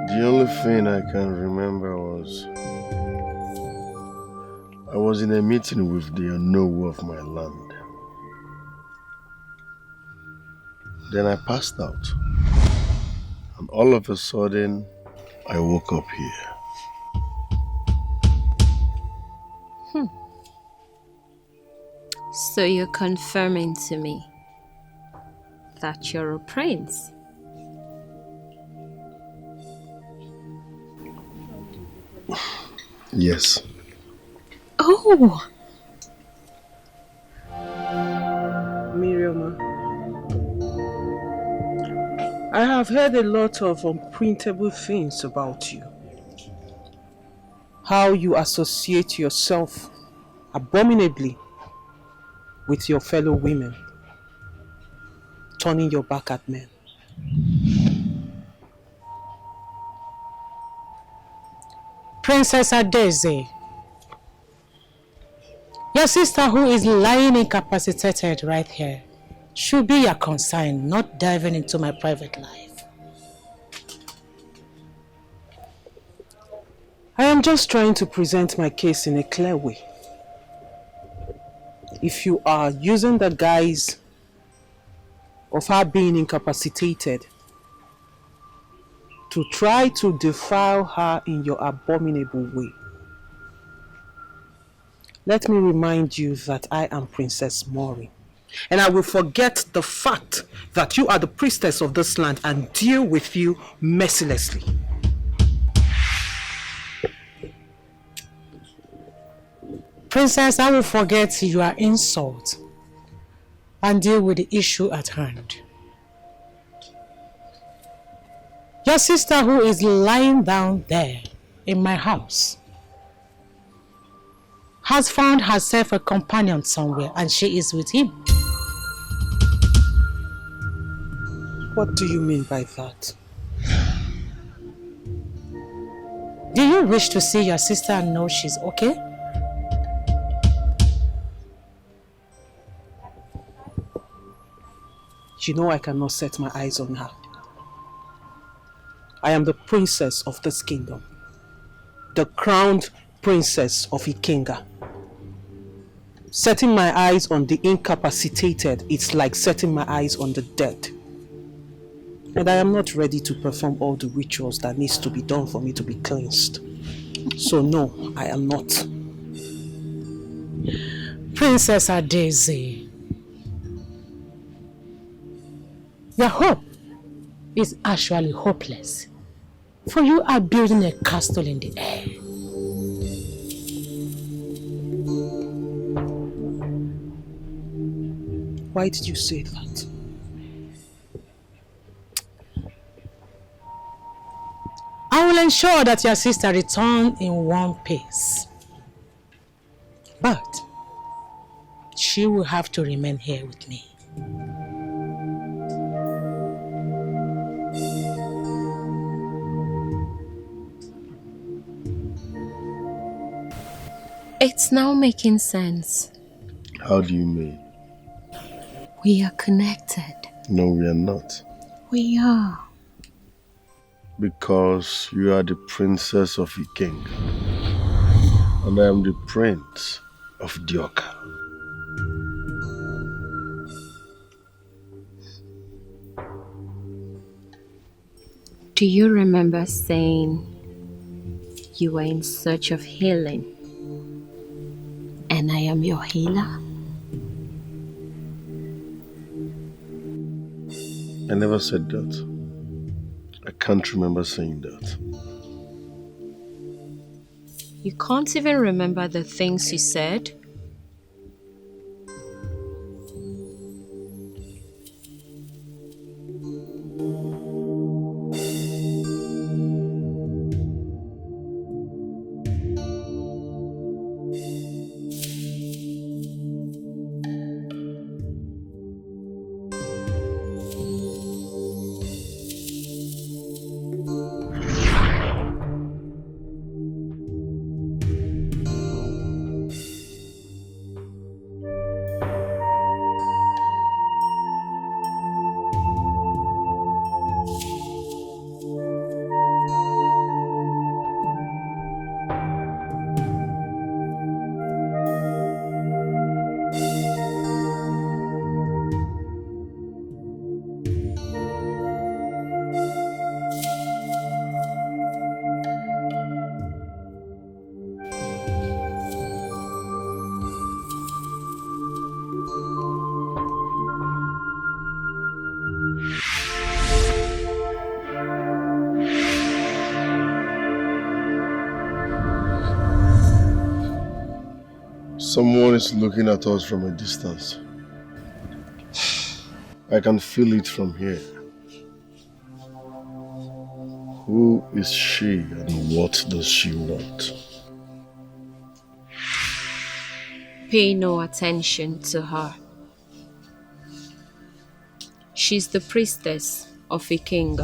The only thing I can remember was I was in a meeting with the Onowu of my land. Then I passed out. And all of a sudden, I woke up here. So you're confirming to me that you're a prince? Yes. Oh! Miriam, I have heard a lot of unprintable things about you. How you associate yourself abominably with your fellow women, turning your back at men. Princess Adeze, your sister who is lying incapacitated right here should be your concern, not diving into my private life. I am just trying to present my case in a clear way. If you are using the guise of her being incapacitated to try to defile her in your abominable way, let me remind you that I am Princess Mori, and I will forget the fact that you are the priestess of this land and deal with you mercilessly. Princess, I will forget your insult and deal with the issue at hand. Your sister who is lying down there in my house has found herself a companion somewhere and she is with him. What do you mean by that? Do you wish to see your sister and know she's okay? You know I cannot set my eyes on her. I am the princess of this kingdom, the crowned princess of Ikenga. Setting my eyes on the incapacitated, it's like setting my eyes on the dead. And I am not ready to perform all the rituals that needs to be done for me to be cleansed. So no, I am not. Princess Adeze, your hope is actually hopeless, for you are building a castle in the air. Why did you say that? I will ensure that your sister returns in one piece. But she will have to remain here with me. It's now making sense. How do you mean? We are connected. No, we are not. We are. Because you are the princess of Ikenga, and I am the prince of Dioka. Do you remember saying you were in search of healing? And I am your healer? I never said that. I can't remember saying that. You can't even remember the things you said? Someone is looking at us from a distance. I can feel it from here. Who is she and what does she want? Pay no attention to her. She's the priestess of a king.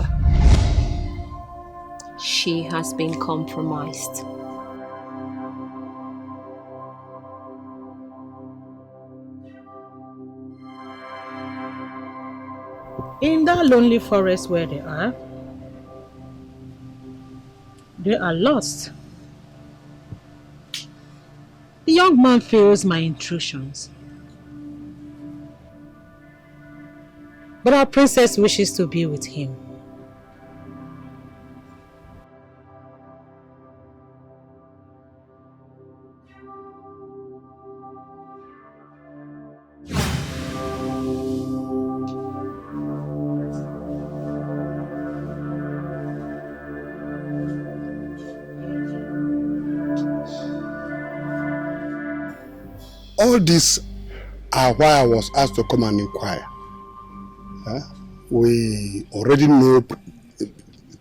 She has been compromised. In that lonely forest where they are lost. The young man feels my intrusions. But our princess wishes to be with him. All these are why I was asked to come and inquire. We already know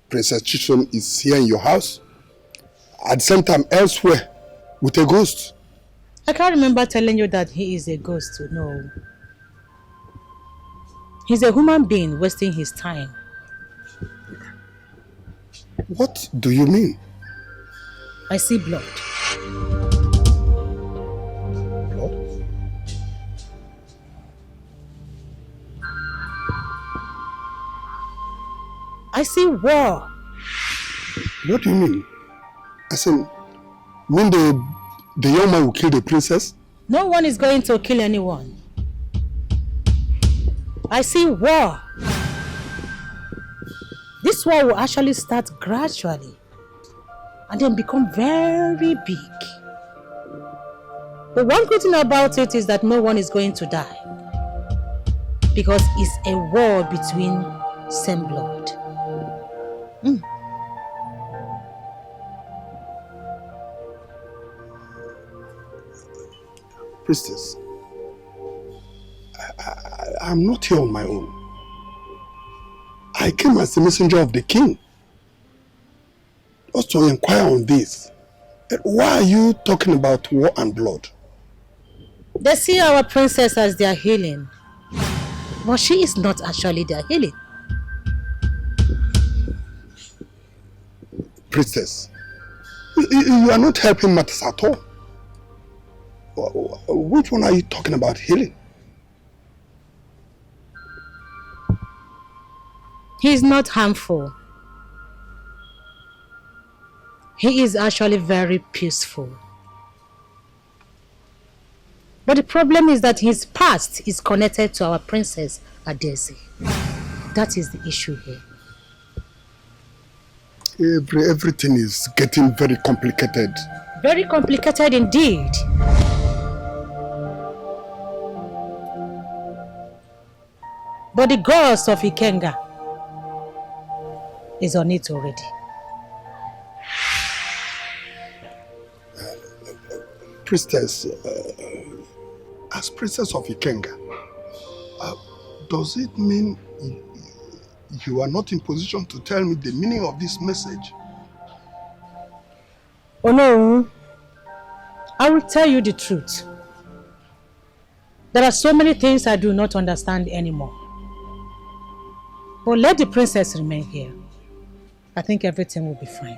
Princess Chisom is here in your house. At the same time, elsewhere, with a ghost. I can't remember telling you that he is a ghost. No. He's a human being wasting his time. What do you mean? I see blood. I see war. What do you mean? I said, mean the young man will kill the princess? No one is going to kill anyone. I see war. This war will actually start gradually and then become very big. But one good thing about it is that no one is going to die because it's a war between same blood. Priestess, I'm not here on my own. I came as the messenger of the king. Just to inquire on this. Why are you talking about war and blood? They see our princess as their healing. But she is not actually their healing. Priestess, you are not helping matters at all. Which one are you talking about healing? He is not harmful. He is actually very peaceful. But the problem is that his past is connected to our princess Adaeze. That is the issue here. Everything is getting very complicated. Very complicated indeed. But the gods of Ikenga is on it already. Priestess, as priestess of Ikenga, does it mean you are not in position to tell me the meaning of this message? Oh no, I will tell you the truth. There are so many things I do not understand anymore. But let the princess remain here. I think everything will be fine.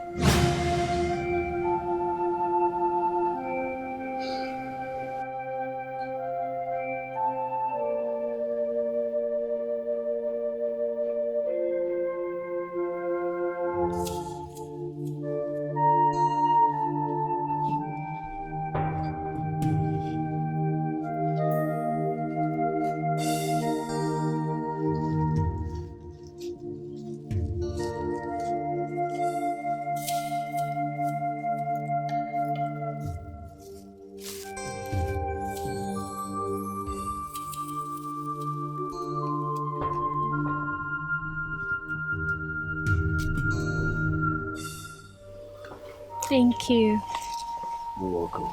Thank you. You're welcome.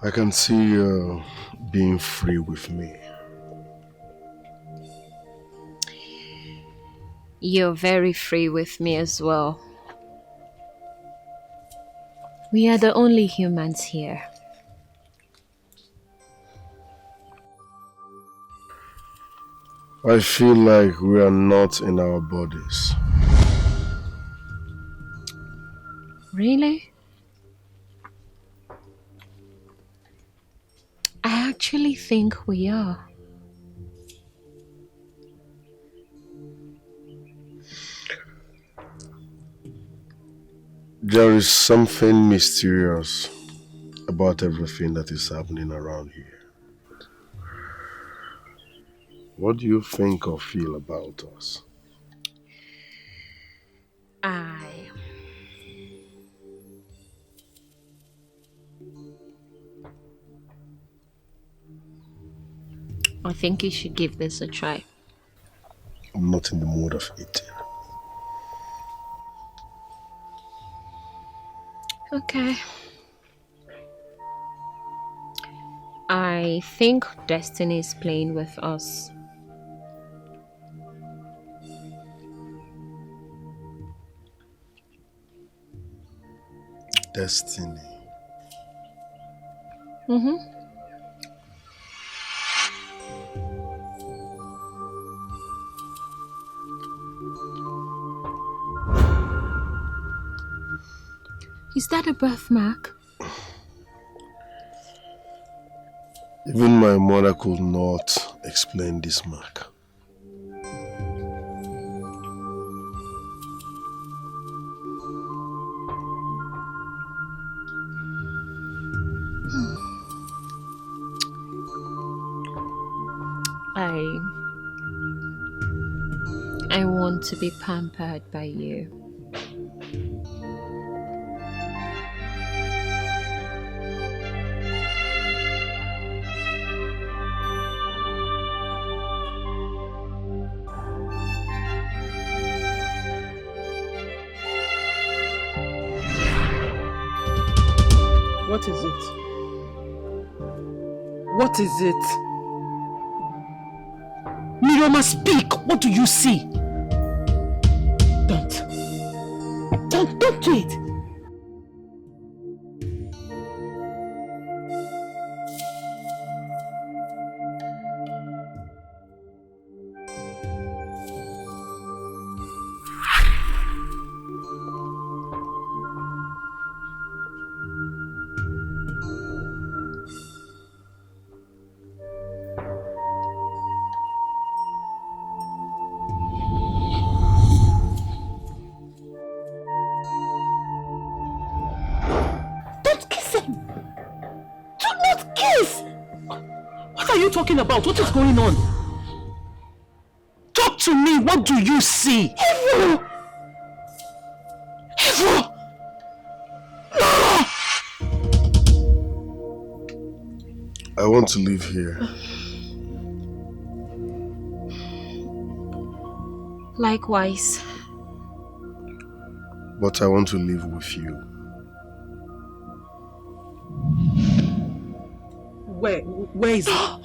I can see you being free with me. You're very free with me as well. We are the only humans here. I feel like we are not in our bodies. Really? I actually think we are. There is something mysterious about everything that is happening around here. What do you think or feel about us? I think you should give this a try. I'm not in the mood of eating. Okay. I think destiny is playing with us. Destiny. Mm-hmm. Is that a birthmark? Even my mother could not explain this mark. I want to be pampered by you. What is it? What is it? Mirioma, speak! What do you see? Don't do it! Talking about? What is going on? Talk to me. What do you see? Evil! Evil! No! I want to live here. Likewise. But I want to live with you. Where is it?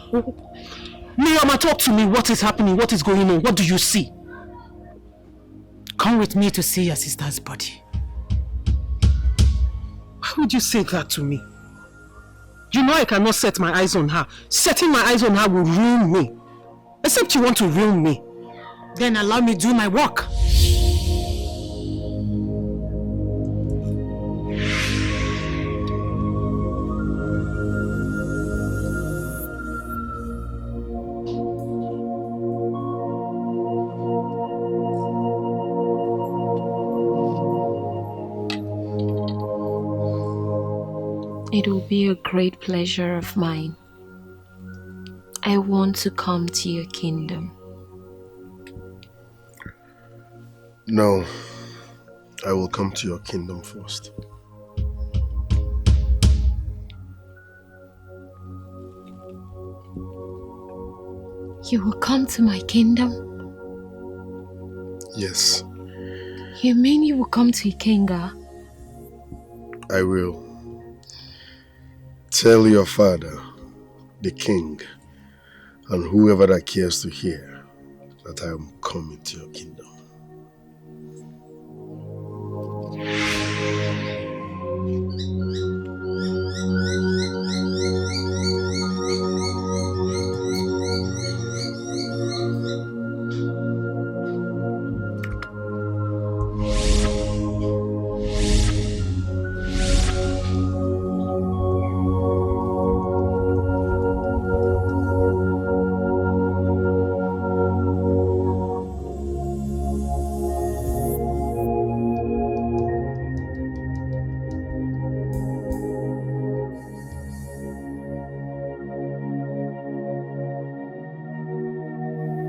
Miriam, talk to me. What is happening? What is going on? What do you see? Come with me to see your sister's body. Why would you say that to me? You know I cannot set my eyes on her. Setting my eyes on her will ruin me. Except you want to ruin me. Then allow me do my work. It will be a great pleasure of mine. I want to come to your kingdom. No, I will come to your kingdom first. You will come to my kingdom? Yes, You mean you will come to Ikenga? I will. Tell your father, the king, and whoever that cares to hear, that I am coming to your kingdom.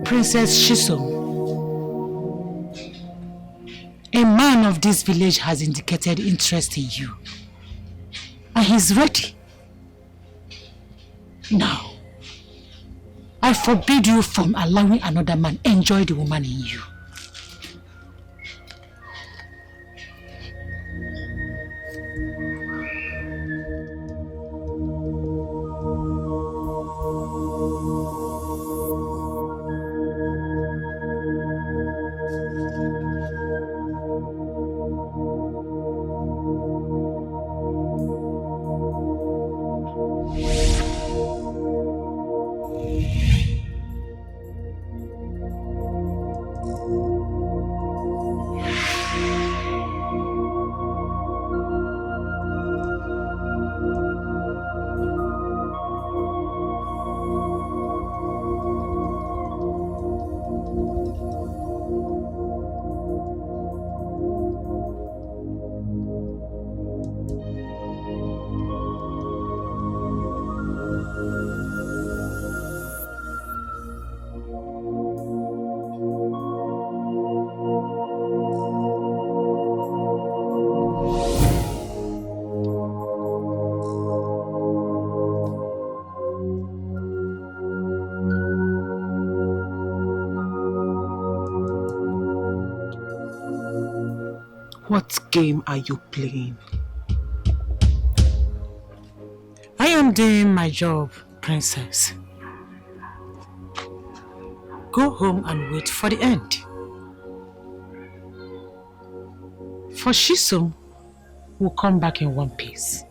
Princess Shisom, a man of this village has indicated interest in you. And he's ready. Now, I forbid you from allowing another man enjoy the woman in you. What game are you playing? I am doing my job, princess. Go home and wait for the end. For Shisom will come back in one piece.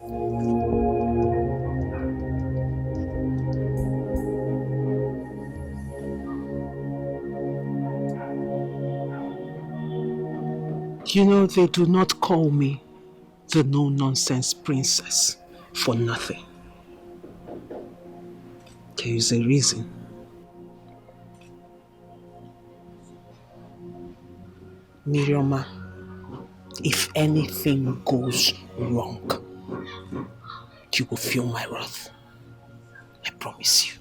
You know, they do not call me the no-nonsense princess for nothing. There is a reason. Miriam, if anything goes wrong, you will feel my wrath. I promise you.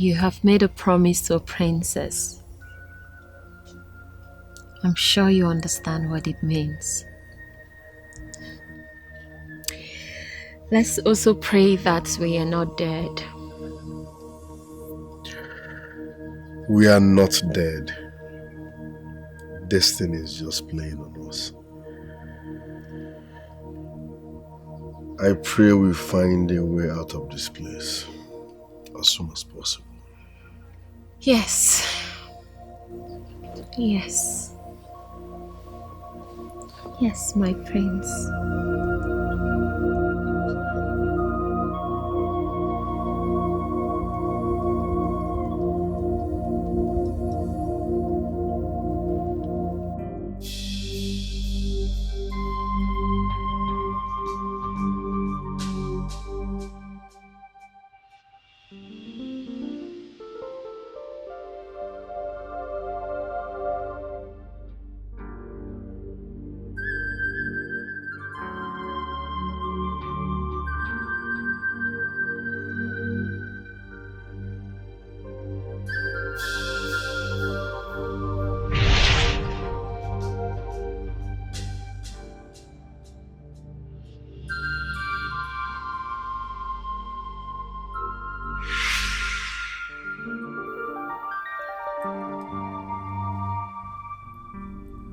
You have made a promise to a princess. I'm sure you understand what it means. Let's also pray that we are not dead. We are not dead. Destiny is just playing on us. I pray we find a way out of this place as soon as possible. Yes. Yes. Yes, my prince.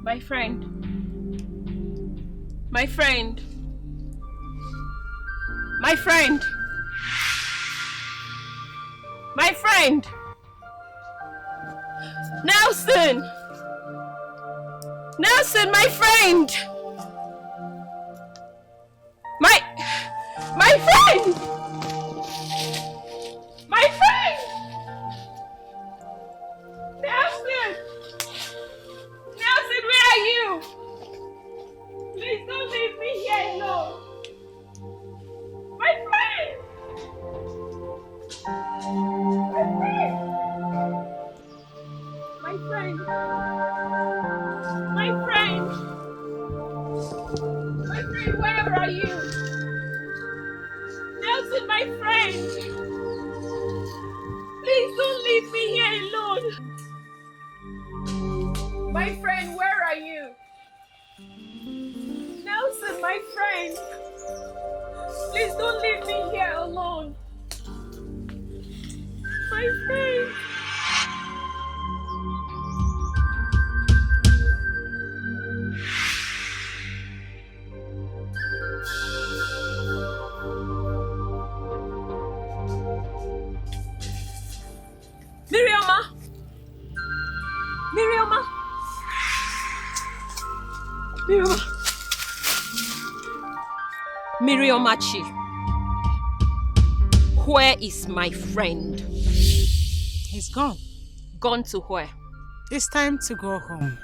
My friend. My friend. My friend. My friend. Nelson. Nelson, my friend. My friend. My friend. Nelson. Nelson, where are you? Please don't leave me here alone. My friend! My friend! My friend! My friend! My friend, where are you? Nelson, my friend! Please don't leave me here alone. My friend, where are you? Nelson, my friend. Please don't leave me here alone. My friend. Miriama. Miriama. Miriama. Miriomachi, where is my friend? He's gone. Gone to where? It's time to go home.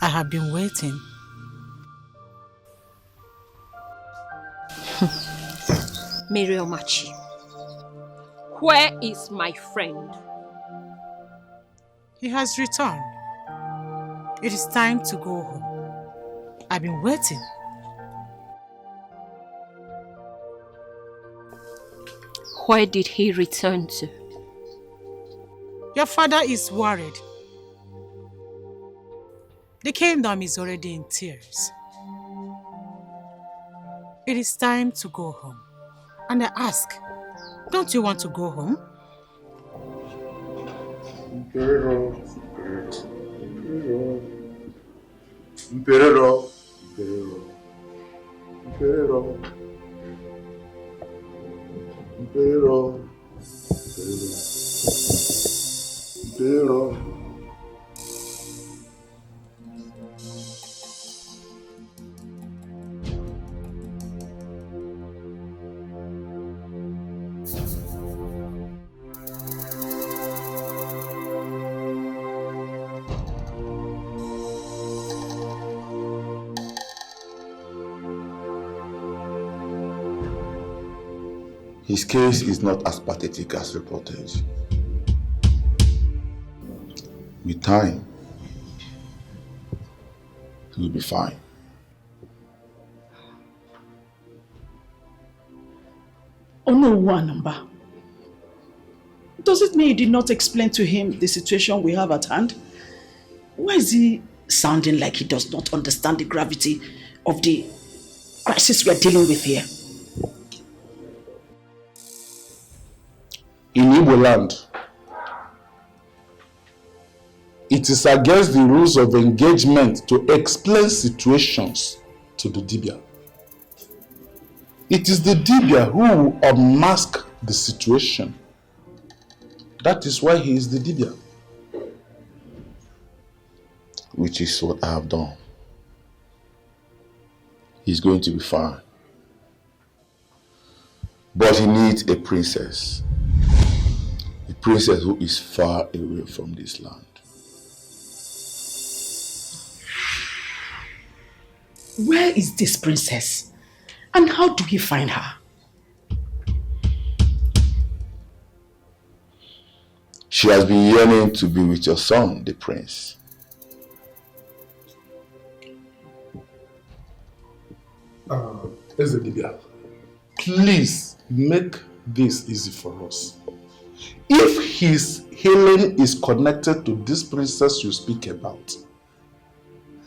I have been waiting. Miriomachi, where is my friend? He has returned. It is time to go home. I've been waiting. Where did he return to? Your father is worried. The kingdom is already in tears. It is time to go home. And I ask, don't you want to go home? Emperor. His case is not as pathetic as reported. With time, he will be fine. Oh no, Wanamba. Does it mean you did not explain to him the situation we have at hand? Why is he sounding like he does not understand the gravity of the crisis we are dealing with here? In Igbo land, it is against the rules of engagement to explain situations to the Dibia. It is the Dibia who will unmask the situation. That is why he is the Dibia. Which is what I have done. He's going to be fine. But he needs a princess. A princess who is far away from this land. Where is this princess? And how do we find her? She has been yearning to be with your son, the prince. Ezedibia, please make this easy for us. If his healing is connected to this princess you speak about,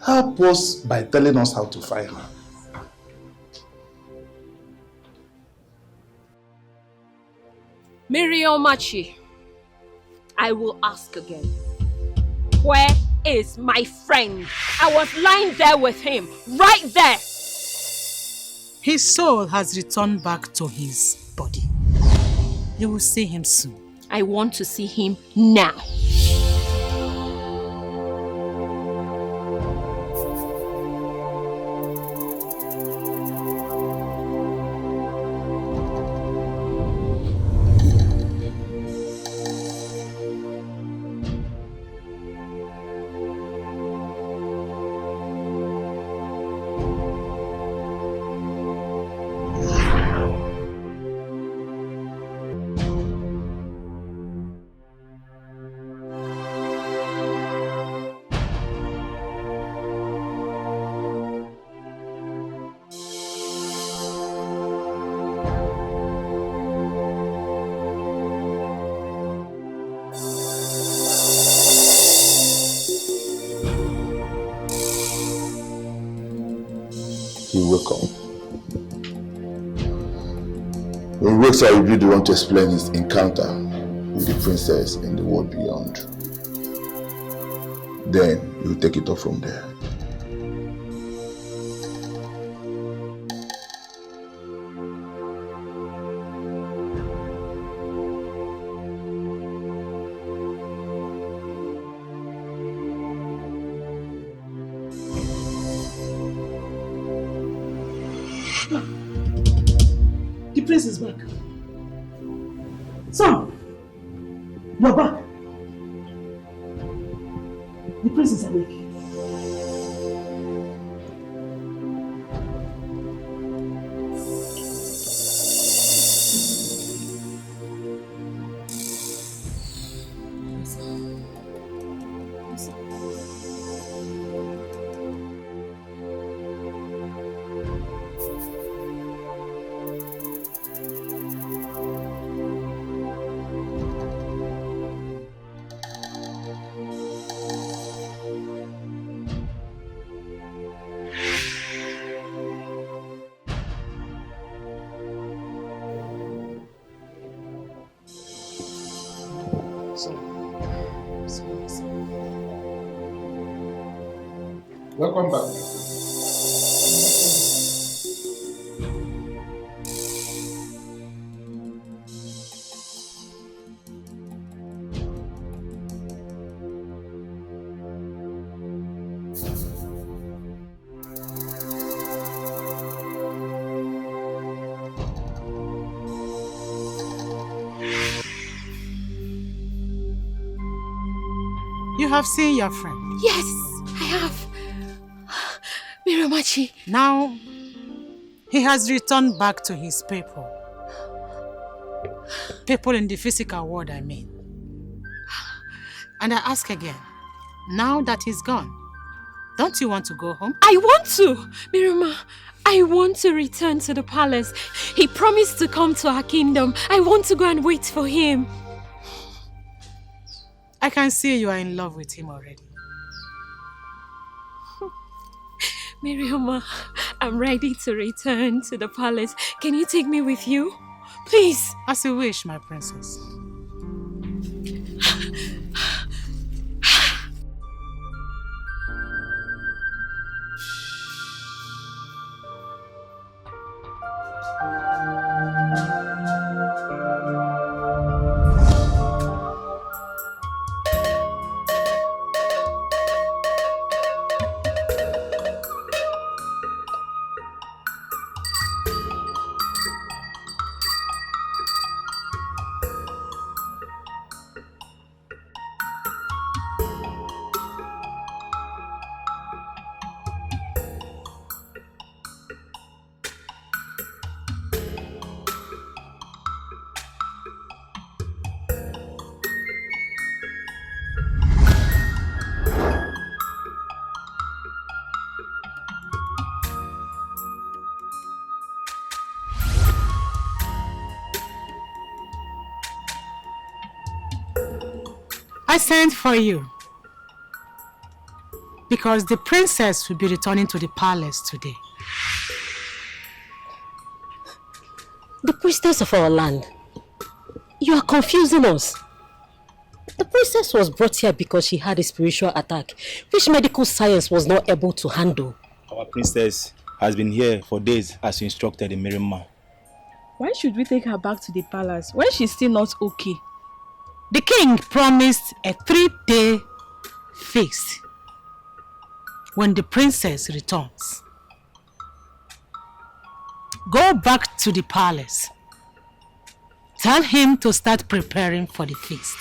help us by telling us how to find her. Miriomachi, I will ask again. Where is my friend? I was lying there with him, right there. His soul has returned back to his body. You will see him soon. I want to see him now. When he wakes up, he'll be the one to explain his encounter with the princess in the world beyond. Then he'll take it off from there. The prince is back. Son, you're back. The prince is awake. Welcome back. You have seen your friend? Yes, I have. Miramachi. Now, he has returned back to his people. People in the physical world, I mean. And I ask again, now that he's gone, don't you want to go home? I want to! Mirama, I want to return to the palace. He promised to come to our kingdom. I want to go and wait for him. I can see you are in love with him already. Miriama, I'm ready to return to the palace. Can you take me with you? Please. As you wish, my princess. I sent for you because the princess will be returning to the palace today. The priestess of our land. You are confusing us. The princess was brought here because she had a spiritual attack, which medical science was not able to handle. Our princess has been here for days as you instructed in Mirima. Why should we take her back to the palace when she's still not okay? The king promised a 3-day feast when the princess returns. Go back to the palace. Tell him to start preparing for the feast.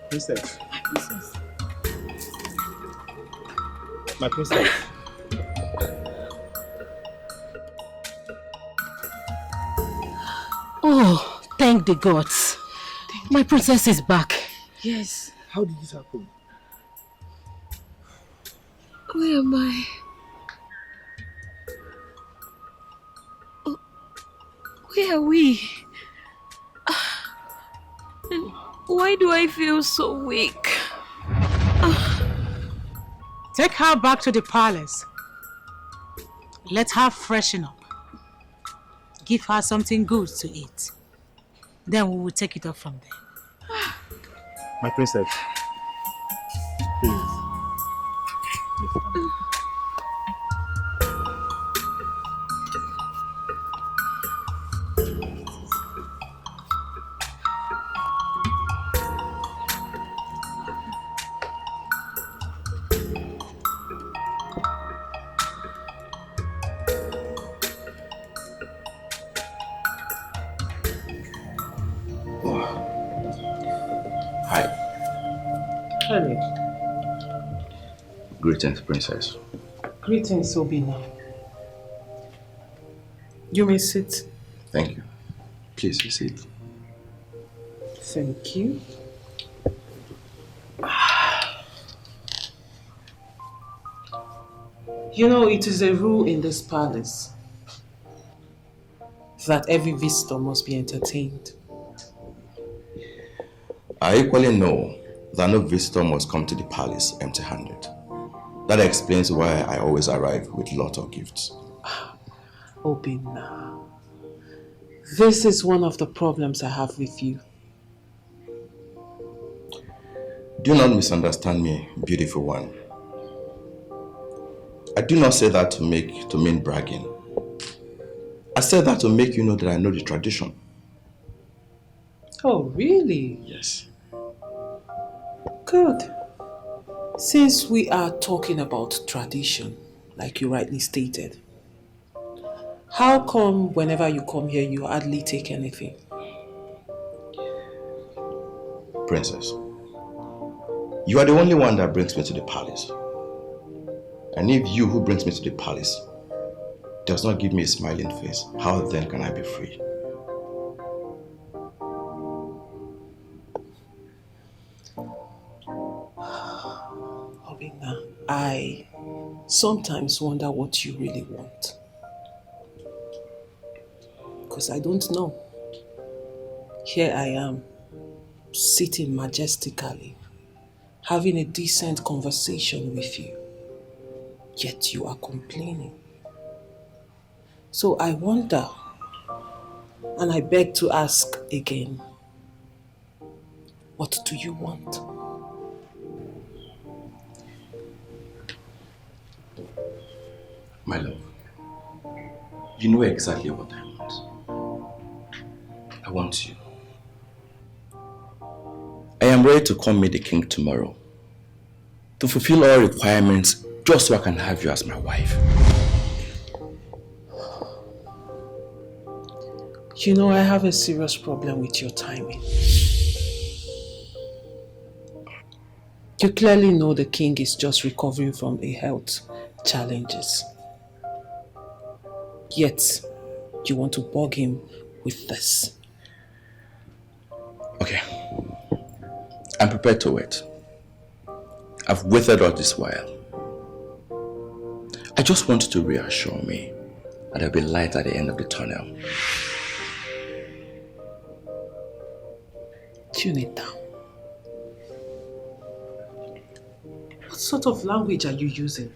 Princess. My princess. My princess. Oh, thank the gods. My princess is back. Yes. How did this happen? Where am I? Oh, where are we? And why do I feel so weak? Take her back to the palace. Let her freshen up. Give her something good to eat. Then we will take it up from there. My princess. Please. Greetings, princess. Greetings, Obina. You may sit. Thank you. Please be seated. Thank you. You know, it is a rule in this palace that every visitor must be entertained. I equally know that no visitor must come to the palace empty-handed. That explains why I always arrive with a lot of gifts. Obina, this is one of the problems I have with you. Do not misunderstand me, beautiful one. I do not say that to mean bragging. I say that to make you know that I know the tradition. Oh, really? Yes. Good. Since we are talking about tradition, like you rightly stated, how come whenever you come here you hardly take anything? Princess, you are the only one that brings me to the palace. And if you who brings me to the palace does not give me a smiling face, how then can I be free? Obina, I sometimes wonder what you really want. Because I don't know. Here I am, sitting majestically, having a decent conversation with you, yet you are complaining. So I wonder, and I beg to ask again, what do you want? My love, you know exactly what I want. I want you. I am ready to come meet the king tomorrow to fulfill all requirements just so I can have you as my wife. You know, I have a serious problem with your timing. You clearly know the king is just recovering from a health challenges. Yet, you want to bug him with this. Okay. I'm prepared to wait. I've waited all this while. I just want you to reassure me that there'll be light at the end of the tunnel. Tune it down. What sort of language are you using?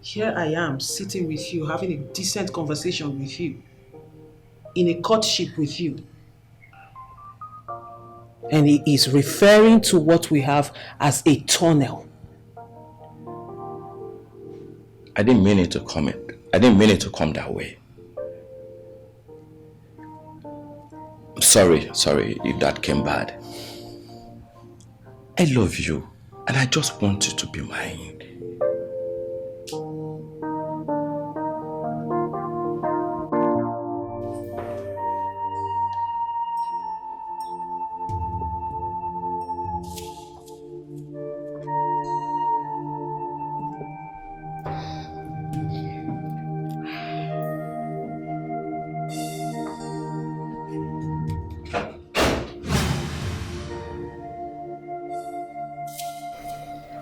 Here I am, sitting with you, having a decent conversation with you, in a courtship with you. And he is referring to what we have as a tunnel. I didn't mean it to come that way. Sorry if that came bad. I love you, and I just want you to be mine.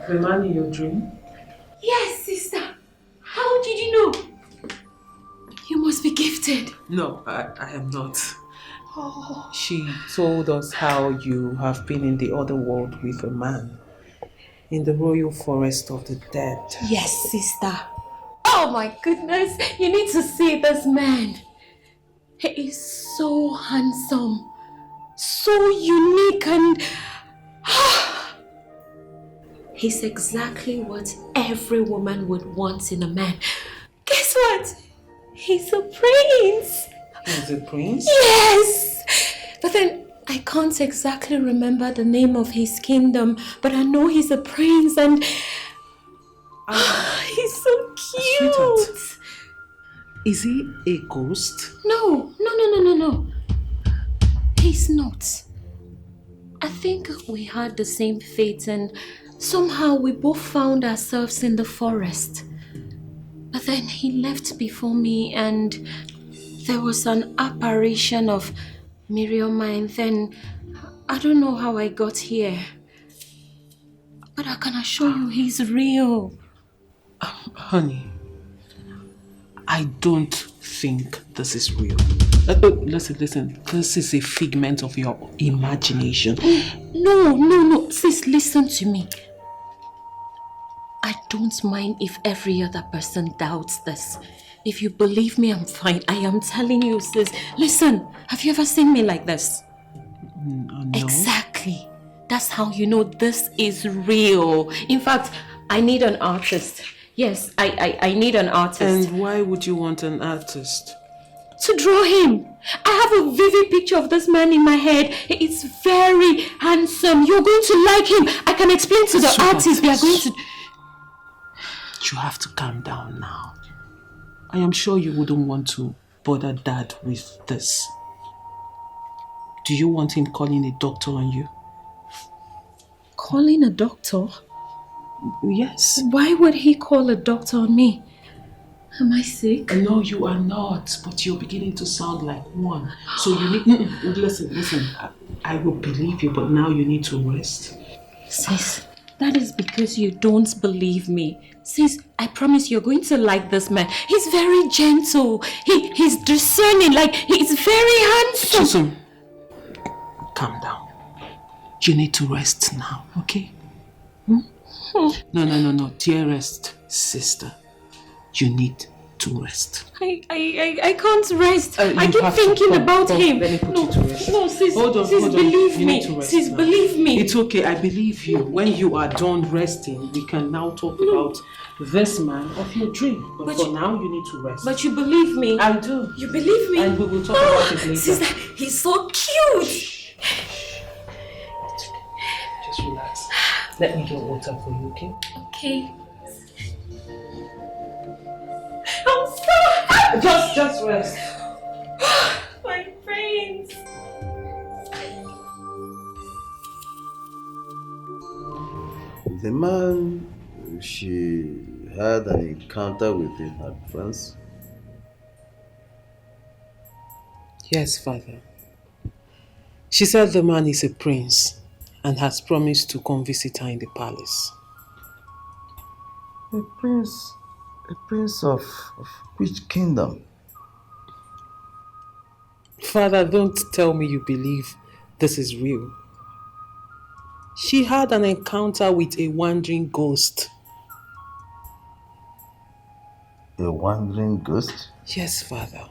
The man in your dream? Yes, sister. How did you know? You must be gifted. No, I am not. Oh. She told us how you have been in the other world with a man in the royal forest of the dead. Yes, sister. Oh my goodness, you need to see this man. He is so handsome, so unique, and he's exactly what every woman would want in a man. Guess what? He's a prince. He's a prince? Yes! But then I can't exactly remember the name of his kingdom, but I know he's a prince, and he's so cute. Sweetheart, is he a ghost? No. He's not. I think we had the same fate, and somehow we both found ourselves in the forest. But then he left before me, and there was an apparition of Miriam, and then I don't know how I got here. But I can assure you he's real. Honey, I don't think this is real. Listen, this is a figment of your imagination. No, sis, listen to me. I don't mind if every other person doubts this. If you believe me, I'm fine. I am telling you, sis. Listen, have you ever seen me like this? No. Exactly. That's how you know this is real. In fact, I need an artist. Yes, I need an artist. And why would you want an artist? To draw him. I have a vivid picture of this man in my head. He's very handsome. You're going to like him. I can explain to the artist. They are going to... You have to calm down now. I am sure you wouldn't want to bother Dad with this. Do you want him calling a doctor on you? Calling a doctor? Yes. Why would he call a doctor on me? Am I sick? No, you are not. But you're beginning to sound like one. So you need... Listen. I will believe you, but now you need to rest. Sis, that is because you don't believe me. Sis, I promise you're going to like this man. He's very gentle. He's discerning. Like, he's very handsome. Susan, calm down. You need to rest now, okay? No, dearest sister. You need to rest. I can't rest. I keep thinking about him. Let me put you to rest. No, sis, hold on. believe You me. need to rest Sis, now. believe me. It's okay, I believe you. When you are done resting, we can now talk about this man of your dream. But for now, you need to rest. But you believe me. I do. You believe me? And we will talk about it later. Sister, he's so cute. Just relax. Let me get water for you, okay? Okay. I'm sorry. Just rest. My brains. The man she had an encounter with in her trance. Yes, Father. She said the man is a prince and has promised to come visit her in the palace. A prince of which kingdom? Father, don't tell me you believe this is real. She had an encounter with a wandering ghost. A wandering ghost? Yes, Father.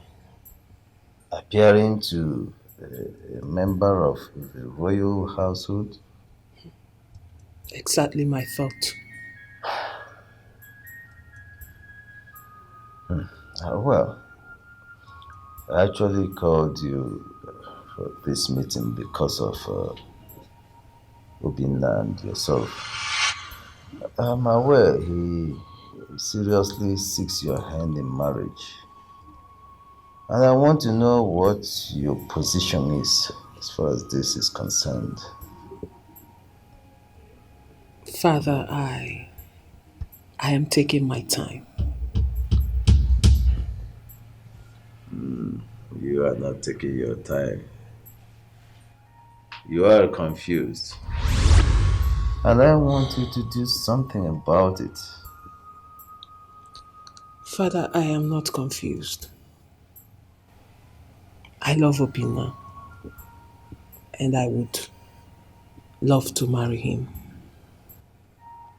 Appearing to a member of the royal household? Exactly my thought. Well, I actually called you for this meeting because of Obinna and yourself. I'm aware he seriously seeks your hand in marriage. And I want to know what your position is as far as this is concerned. Father, I am taking my time. You are not taking your time. You are confused. And I want you to do something about it. Father, I am not confused. I love Obinna. And I would love to marry him.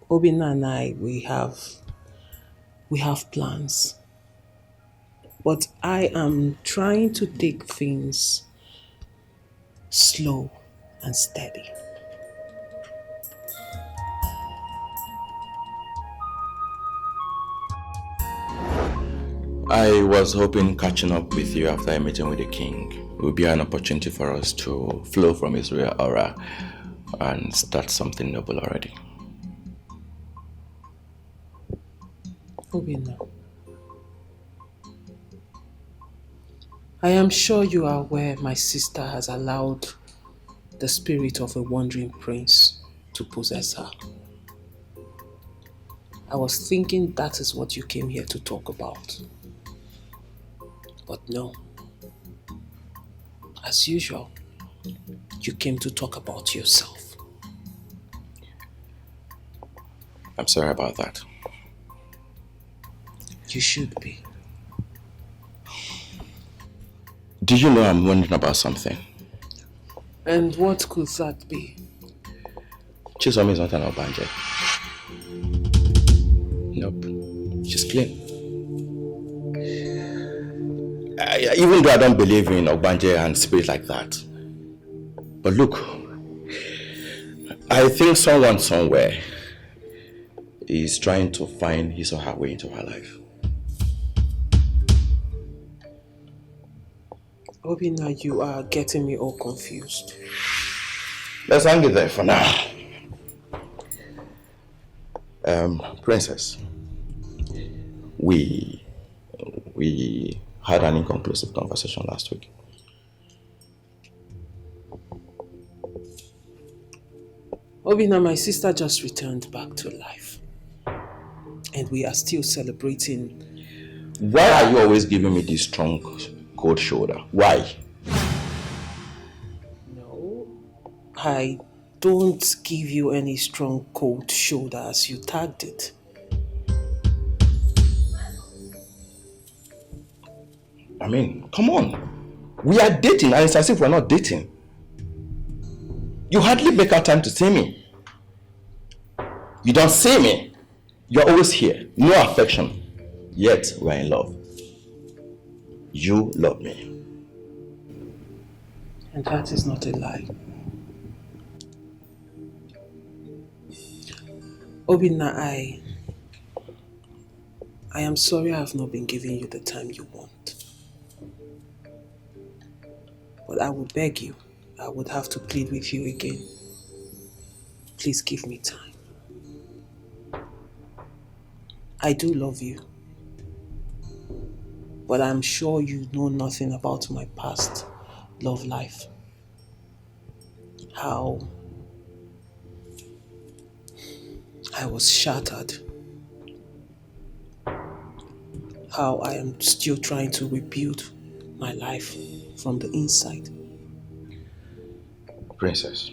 Obinna and I, we have plans. But I am trying to take things slow and steady. I was hoping catching up with you after a meeting with the king would be an opportunity for us to flow from his real aura and start something noble already. Obinna, I am sure you are aware my sister has allowed the spirit of a wandering prince to possess her. I was thinking that is what you came here to talk about. But no. As usual, you came to talk about yourself. I'm sorry about that. You should be. Do you know I'm wondering about something? And what could that be? Chisom is not an Obanje. Nope. She's clean. Even though I don't believe in Obanje and spirit like that. But look, I think someone somewhere is trying to find his or her way into her life. Obinna, you are getting me all confused. Let's hang it there for now. Princess, we had an inconclusive conversation last week. Obinna, my sister just returned back to life. And we are still celebrating. Why are you always giving me this strong cold shoulder? Why? No, I don't give you any strong cold shoulder as you tagged it. I mean, come on. We are dating and it's as if we're not dating. You hardly make out time to see me. You don't see me. You're always here. No affection. Yet we're in love. You love me. And that is not a lie. Obinna, I am sorry I have not been giving you the time you want. But I would beg you, I would have to plead with you again. Please give me time. I do love you. But I'm sure you know nothing about my past love life. How I was shattered. How I am still trying to rebuild my life from the inside. Princess,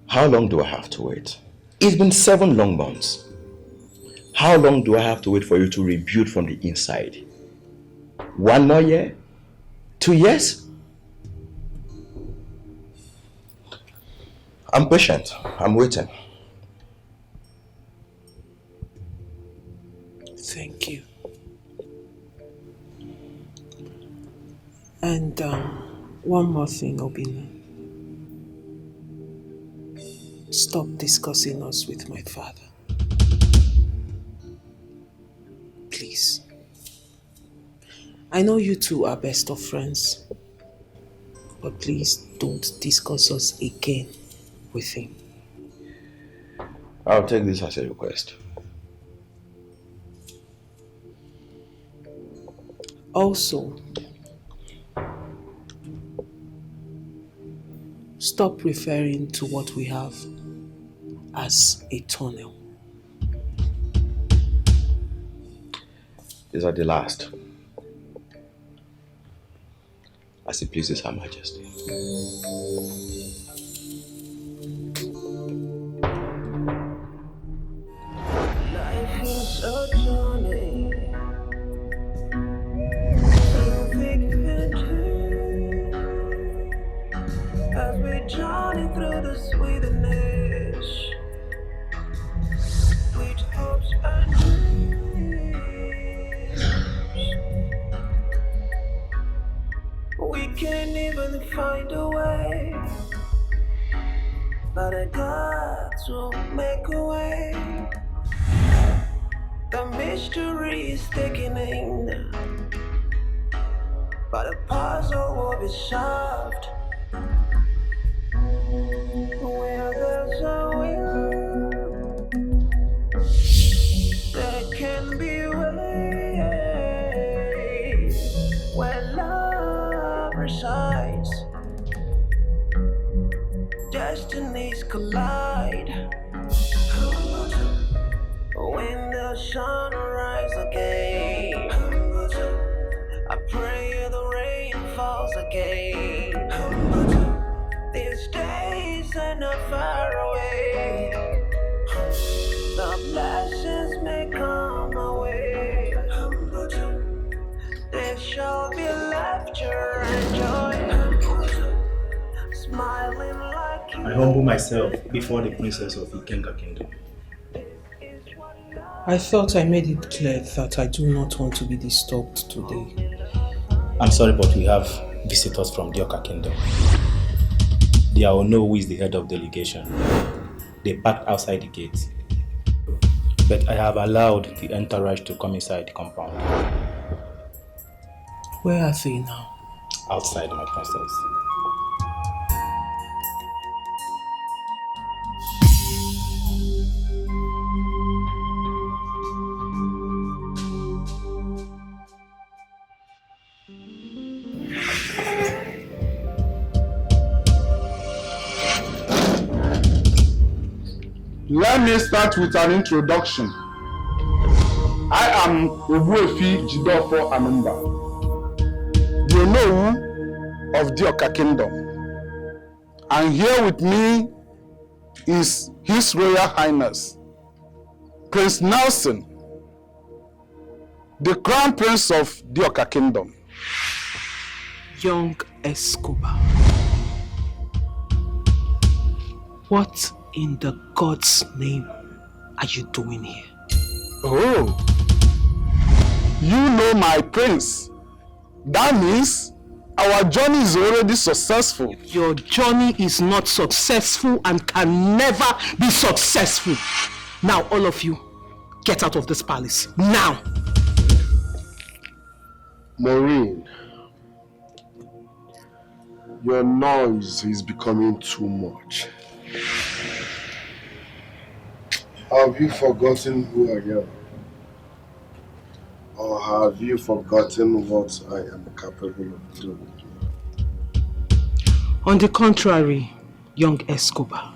how long do I have to wait? It's been 7 long months. How long do I have to wait for you to rebuild from the inside? 1 more year? 2 years? I'm patient. I'm waiting. Thank you. And one more thing, Obinna. Stop discussing us with my father. Please. I know you two are best of friends, but please don't discuss us again with him. I'll take this as a request. Also, stop referring to what we have as a tunnel. These are the last. As it pleases Her Majesty. Life is a journey. As we journey through the sweetness, sweet hopes and dreams, we can't even find a way, but the gods will make a way. The mystery is thickening, but the puzzle will be solved. Where there's a will, there can be ways. Where love resides, destinies collide. When the sun rises again, I pray the rain falls again. These days are not far away. The blessings may come away. There shall be laughter and joy. Smiling like you. I humble myself before the princess of Ikenga Kingdom. I thought I made it clear that I do not want to be disturbed today. I'm sorry, but we have visitors from the Oka Kingdom. They all know who is the head of delegation. They parked outside the gate. But I have allowed the entourage to come inside the compound. Where are they now? Outside, my princess. Let me start with an introduction. I am Obuefi Jidofo Anumba, the Onowu of the Oka Kingdom. And here with me is His Royal Highness, Prince Nelson, the Crown Prince of the Oka Kingdom. Young Escobar. What in the God's name are you doing here? Oh, you know my prince. That means our journey is already successful. Your journey is not successful and can never be successful. Now, all of you, get out of this palace. Now! Maureen, your noise is becoming too much. Have you forgotten who I am? Or have you forgotten what I am capable of doing? On the contrary, young Escobar,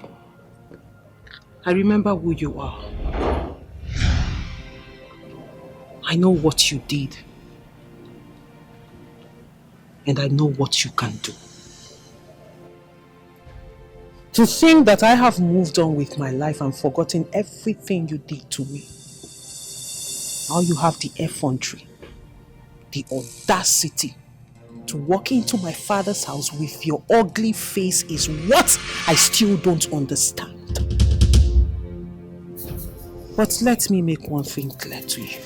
I remember who you are. I know what you did. And I know what you can do. To think that I have moved on with my life and forgotten everything you did to me. Now you have the effrontery, the audacity to walk into my father's house with your ugly face is what I still don't understand. But let me make one thing clear to you.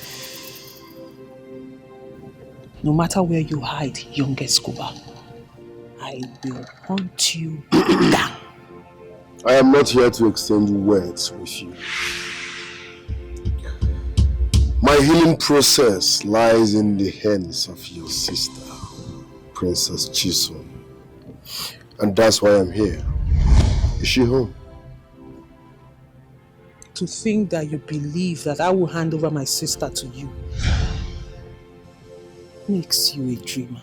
No matter where you hide, young Escobar, I will hunt you down. I am not here to exchange words with you. My healing process lies in the hands of your sister, Princess Chisom. And that's why I'm here. Is she home? To think that you believe that I will hand over my sister to you makes you a dreamer.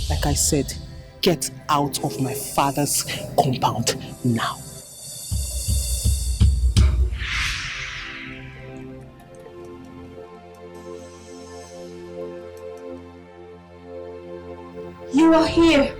Like I said, get out of my father's compound now. You are here.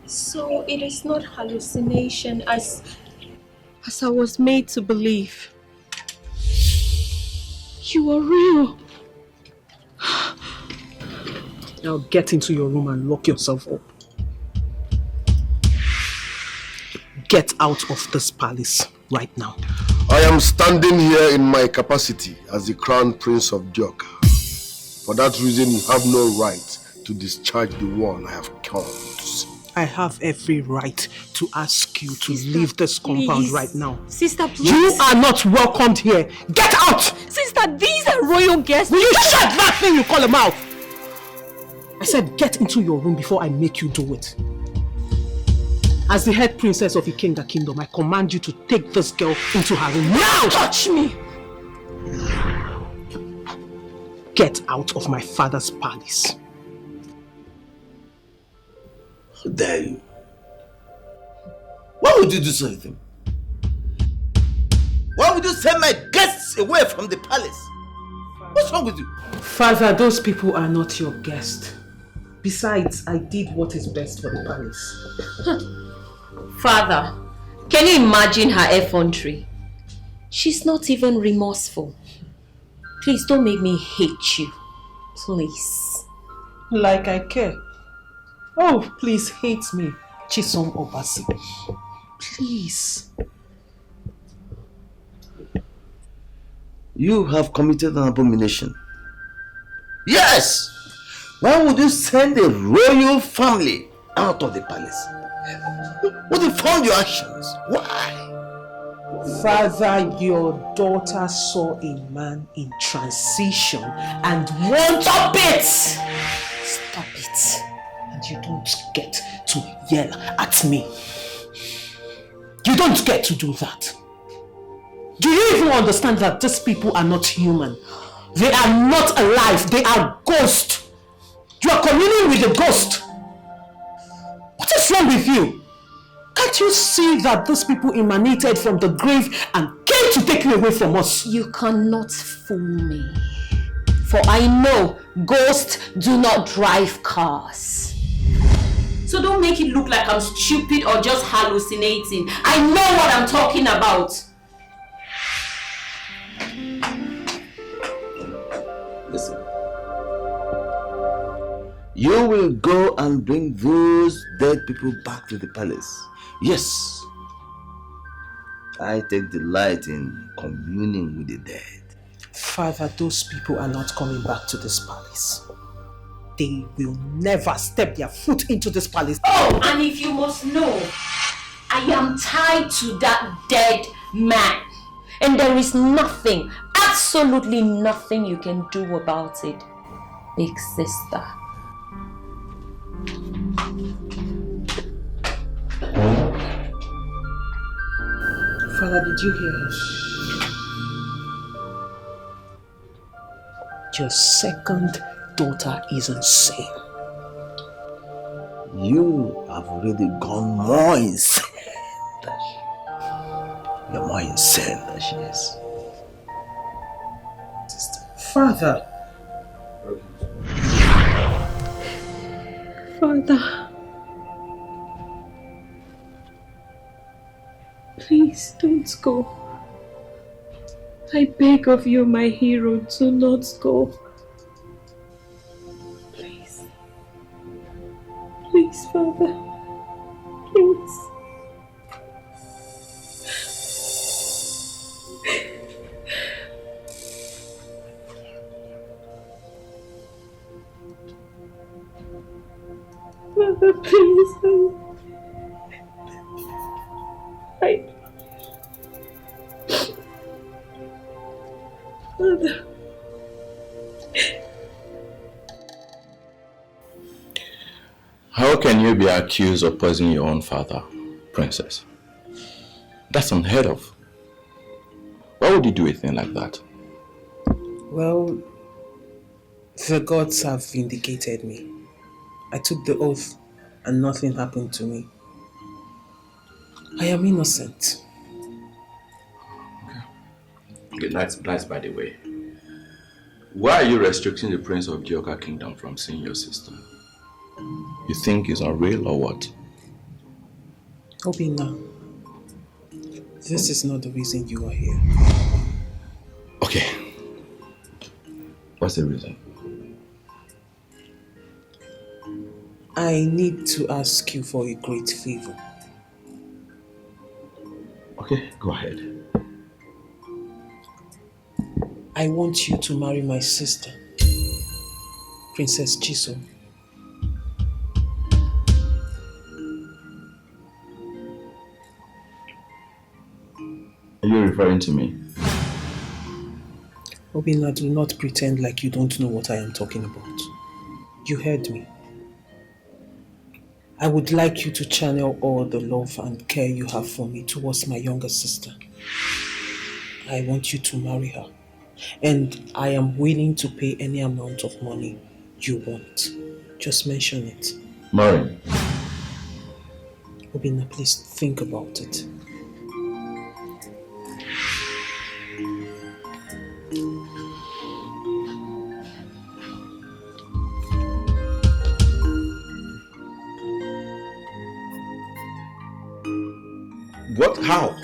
So it is not hallucination as I was made to believe. You are real. Now get into your room and lock yourself up. Get out of this palace right now. I am standing here in my capacity as the Crown Prince of Ejike. For that reason, you have no right to discharge the one I have come to see. I have every right to ask you to leave this compound please. right now. Sister, please. You are not welcomed here. Get out! Sister, these are royal guests. Will you shut that thing you call a mouth? I said get into your room before I make you do it. As the head princess of Ikenga Kingdom, I command you to take this girl into her room now! Touch me! Get out of my father's palace. How dare you? Why would you do such a thing? Why would you send my guests away from the palace? What's wrong with you? Father, those people are not your guests. Besides, I did what is best for the palace. Father, can you imagine her effrontery? She's not even remorseful. Please don't make me hate you. Please. Like I care. Oh, please hate me, Chisom Obasi. Please. You have committed an abomination. Yes! Why would you send a royal family out of the palace? What informed your actions? Why? Father, your daughter saw a man in transition and wanted... Stop it! Stop it. And you don't get to yell at me. You don't get to do that. Do you even understand that these people are not human? They are not alive. They are ghosts. You are communing with a ghost. What is wrong with you? Can't Can't you see that those people emanated from the grave and came to take you away from us? You cannot fool me. For I know ghosts do not drive cars. So don't make it look like I'm stupid or just hallucinating. I know what I'm talking about. Listen. You will go and bring those dead people back to the palace. Yes. I take delight in communing with the dead. Father, those people are not coming back to this palace. They will never step their foot into this palace. Oh, and if you must know, I am tied to that dead man. And there is nothing, absolutely nothing you can do about it, big sister. Father, did you hear her? Your second daughter is insane. You have already gone more insane. You're more insane than she is. Father. Father. Please don't go. I beg of you, my hero, do not go. Please. Please, Father. Please. Father, please. Father. How can you be accused of poisoning your own father, Princess? That's unheard of. Why would you do a thing like that? Well, the gods have vindicated me. I took the oath and nothing happened to me. I am innocent. Okay, that's by the way. Why are you restricting the Prince of the Orjiakor Kingdom from seeing your sister? You think it's unreal or what? Obina, this is not the reason you are here. Okay. What's the reason? I need to ask you for a great favor. Okay, go ahead. I want you to marry my sister, Princess Chisom. Are you referring to me? Obina, do not pretend like you don't know what I am talking about. You heard me. I would like you to channel all the love and care you have for me towards my younger sister. I want you to marry her. And I am willing to pay any amount of money you want. Just mention it. Maureen. Obina, please think about it. What? How?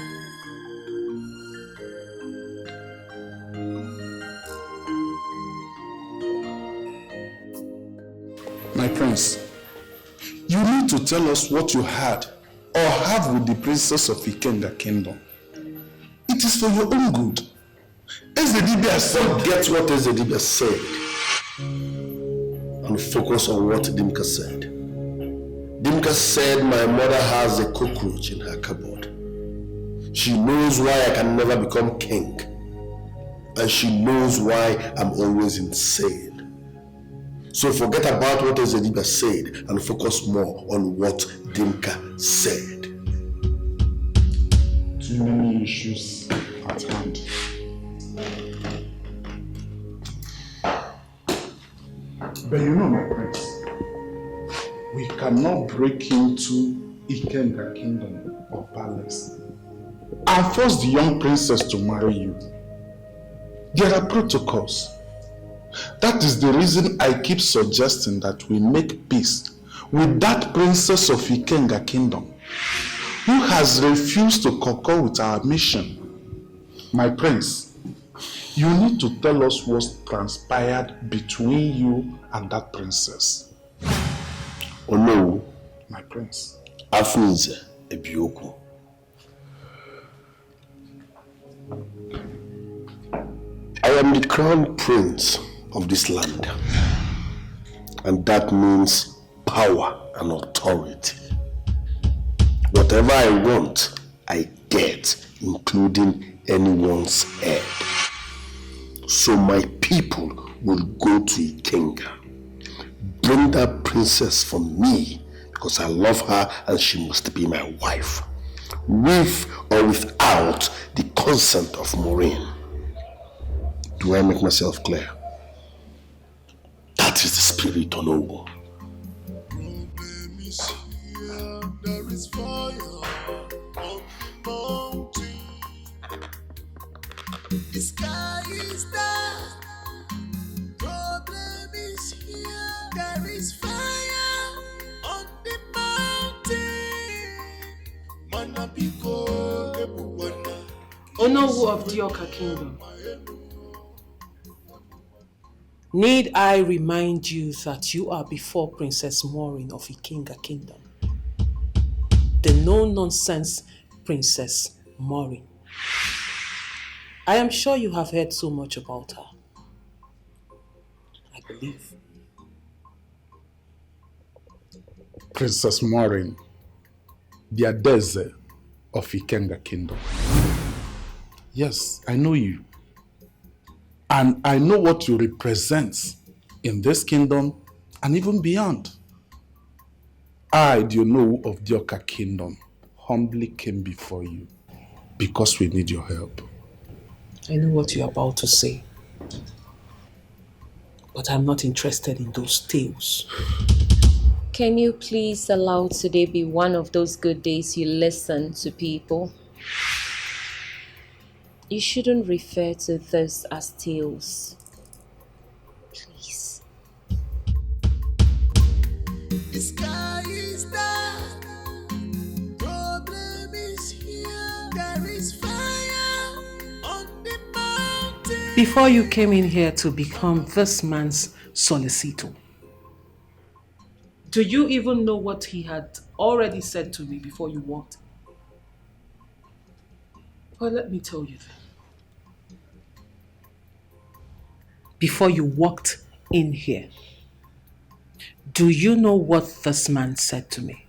My prince, you need to tell us what you had or have with the princess of Ikenga Kingdom. It is for your own good. Ezedibia said, get what Ezedibia said and focus on what Dimka said. Dimka said my mother has a cockroach in her cupboard. She knows why I can never become king. And she knows why I'm always insane. So forget about what Ezedibia said and focus more on what Dimka said. Too many issues at hand. But you know, my prince, we cannot break into Ikenga kingdom or palace and force the young princess to marry you. There are protocols. That is the reason I keep suggesting that we make peace with that princess of Ikenga kingdom who has refused to concur with our mission. My prince, you need to tell us what transpired between you and that princess. Oh no. My prince. Afunze Ebioku. I am the crown prince of this land. And that means power and authority. Whatever I want, I get, including anyone's head. So my people will go to Ikenga. Bring that princess for me because I love her and she must be my wife. With or without the consent of Maureen. Do I make myself clear? That is the spirit, Onowu. There is fire on the mountain. The sky is dark. Problem is here. There is fire on the mountain. Manapiko Ebuwana. Onowu of Dioka Kingdom. Need I remind you that you are before Princess Maureen of Ikenga Kingdom? The no-nonsense Princess Maureen. I am sure you have heard so much about her. I believe. Princess Maureen, the Adeze of Ikenga Kingdom. Yes, I know you. And I know what you represent in this kingdom and even beyond. I, the Onowu of Dioka Kingdom, humbly came before you because we need your help. I know what you're about to say. But I'm not interested in those tales. Can you please allow today be one of those good days you listen to people? You shouldn't refer to this as tales. Please. The sky is dark. Problem is here. There is fire on the mountain. Before you came in here to become this man's solicitor, do you even know what he had already said to me before you walked? Well, let me tell you then. Before you walked in here, do you know what this man said to me?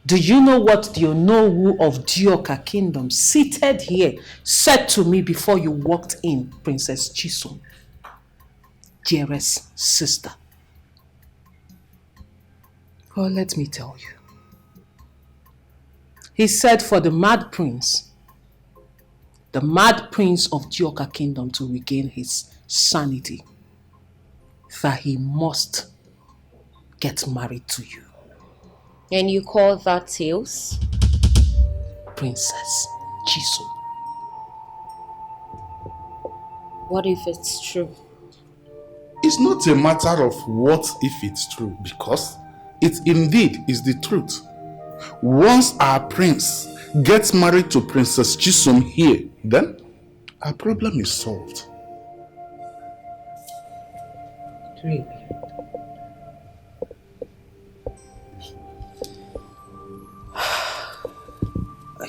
Do you know what the Onowu of Dioka Kingdom seated here said to me before you walked in, Princess Chisom, dearest sister? Well, let me tell you. He said for the mad prince of Dioka Kingdom to regain his sanity, that he must get married to you. And you call that tales? Princess Chisom. What if it's true? It's not a matter of what if it's true, because it indeed is the truth. Once our prince gets married to Princess Chisom here, then our problem is solved. Really?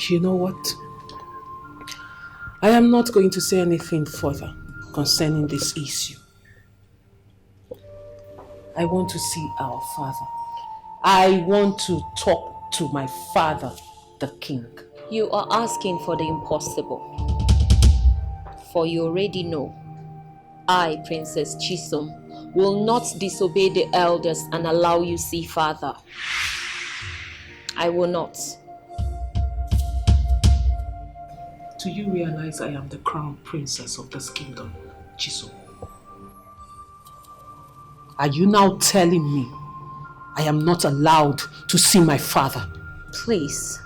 You know what? I am not going to say anything further concerning this issue. I want to see our father. I want to talk to my father, the king. You are asking for the impossible. For you already know, I, Princess Chisom, will not disobey the elders and allow you see father. I will not. Do you realize I am the crown princess of this kingdom, Chisom? Are you now telling me I am not allowed to see my father. Please,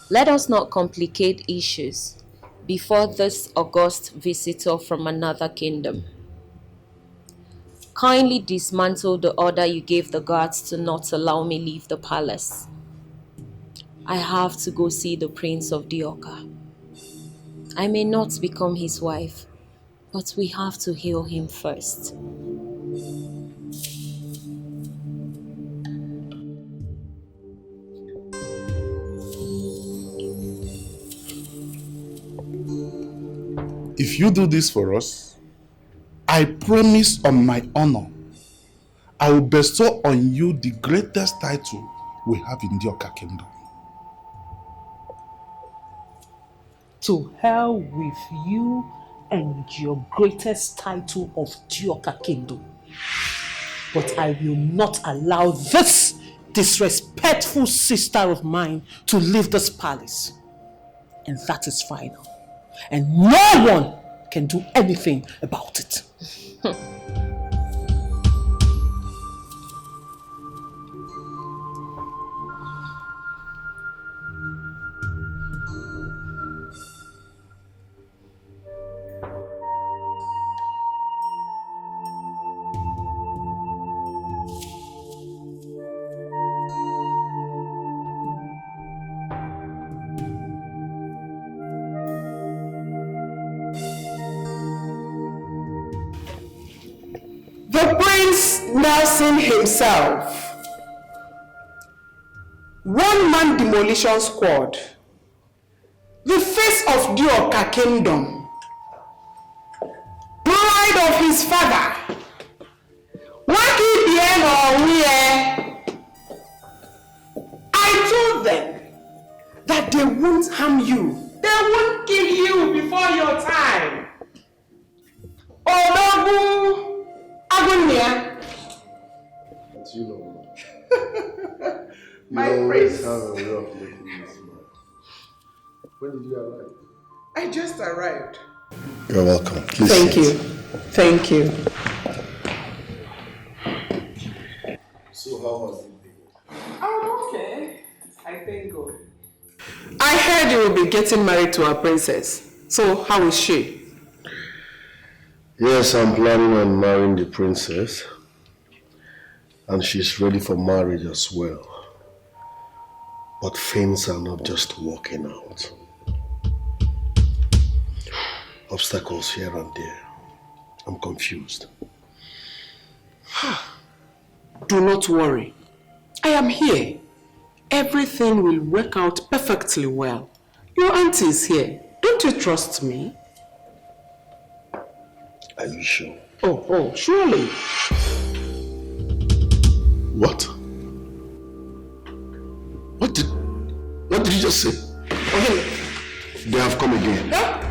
let us not complicate issues before this august visitor from another kingdom. Kindly dismantle the order you gave the guards to not allow me leave the palace. I have to go see the Prince of Dioka. I may not become his wife, but we have to heal him first. If you do this for us, I promise on my honor, I will bestow on you the greatest title we have in the Dioka kingdom. To hell with you and your greatest title of Dioka kingdom. But I will not allow this disrespectful sister of mine to leave this palace. And that is final. And no one can do anything about it. The Prince Nelson himself, one-man demolition squad, the face of Dioka kingdom, pride of his father, Waki Bien or I told them that they won't harm you, they won't kill you before your time. Odogu Agunya. You know, My you prince. always have a way of making me smile. When did you arrive? I just arrived. You're welcome. Please Thank sit. you. Thank you. So how was it? I'm okay. I thank God. I heard you will be getting married to a princess. So how is she? Yes, I'm planning on marrying the princess. And she's ready for marriage as well. But things are not just working out. Obstacles here and there. I'm confused. Do not worry. I am here. Everything will work out perfectly well. Your auntie is here. Don't you trust me? Are you sure? Oh, surely. What? What did you just say? They have come again. Huh?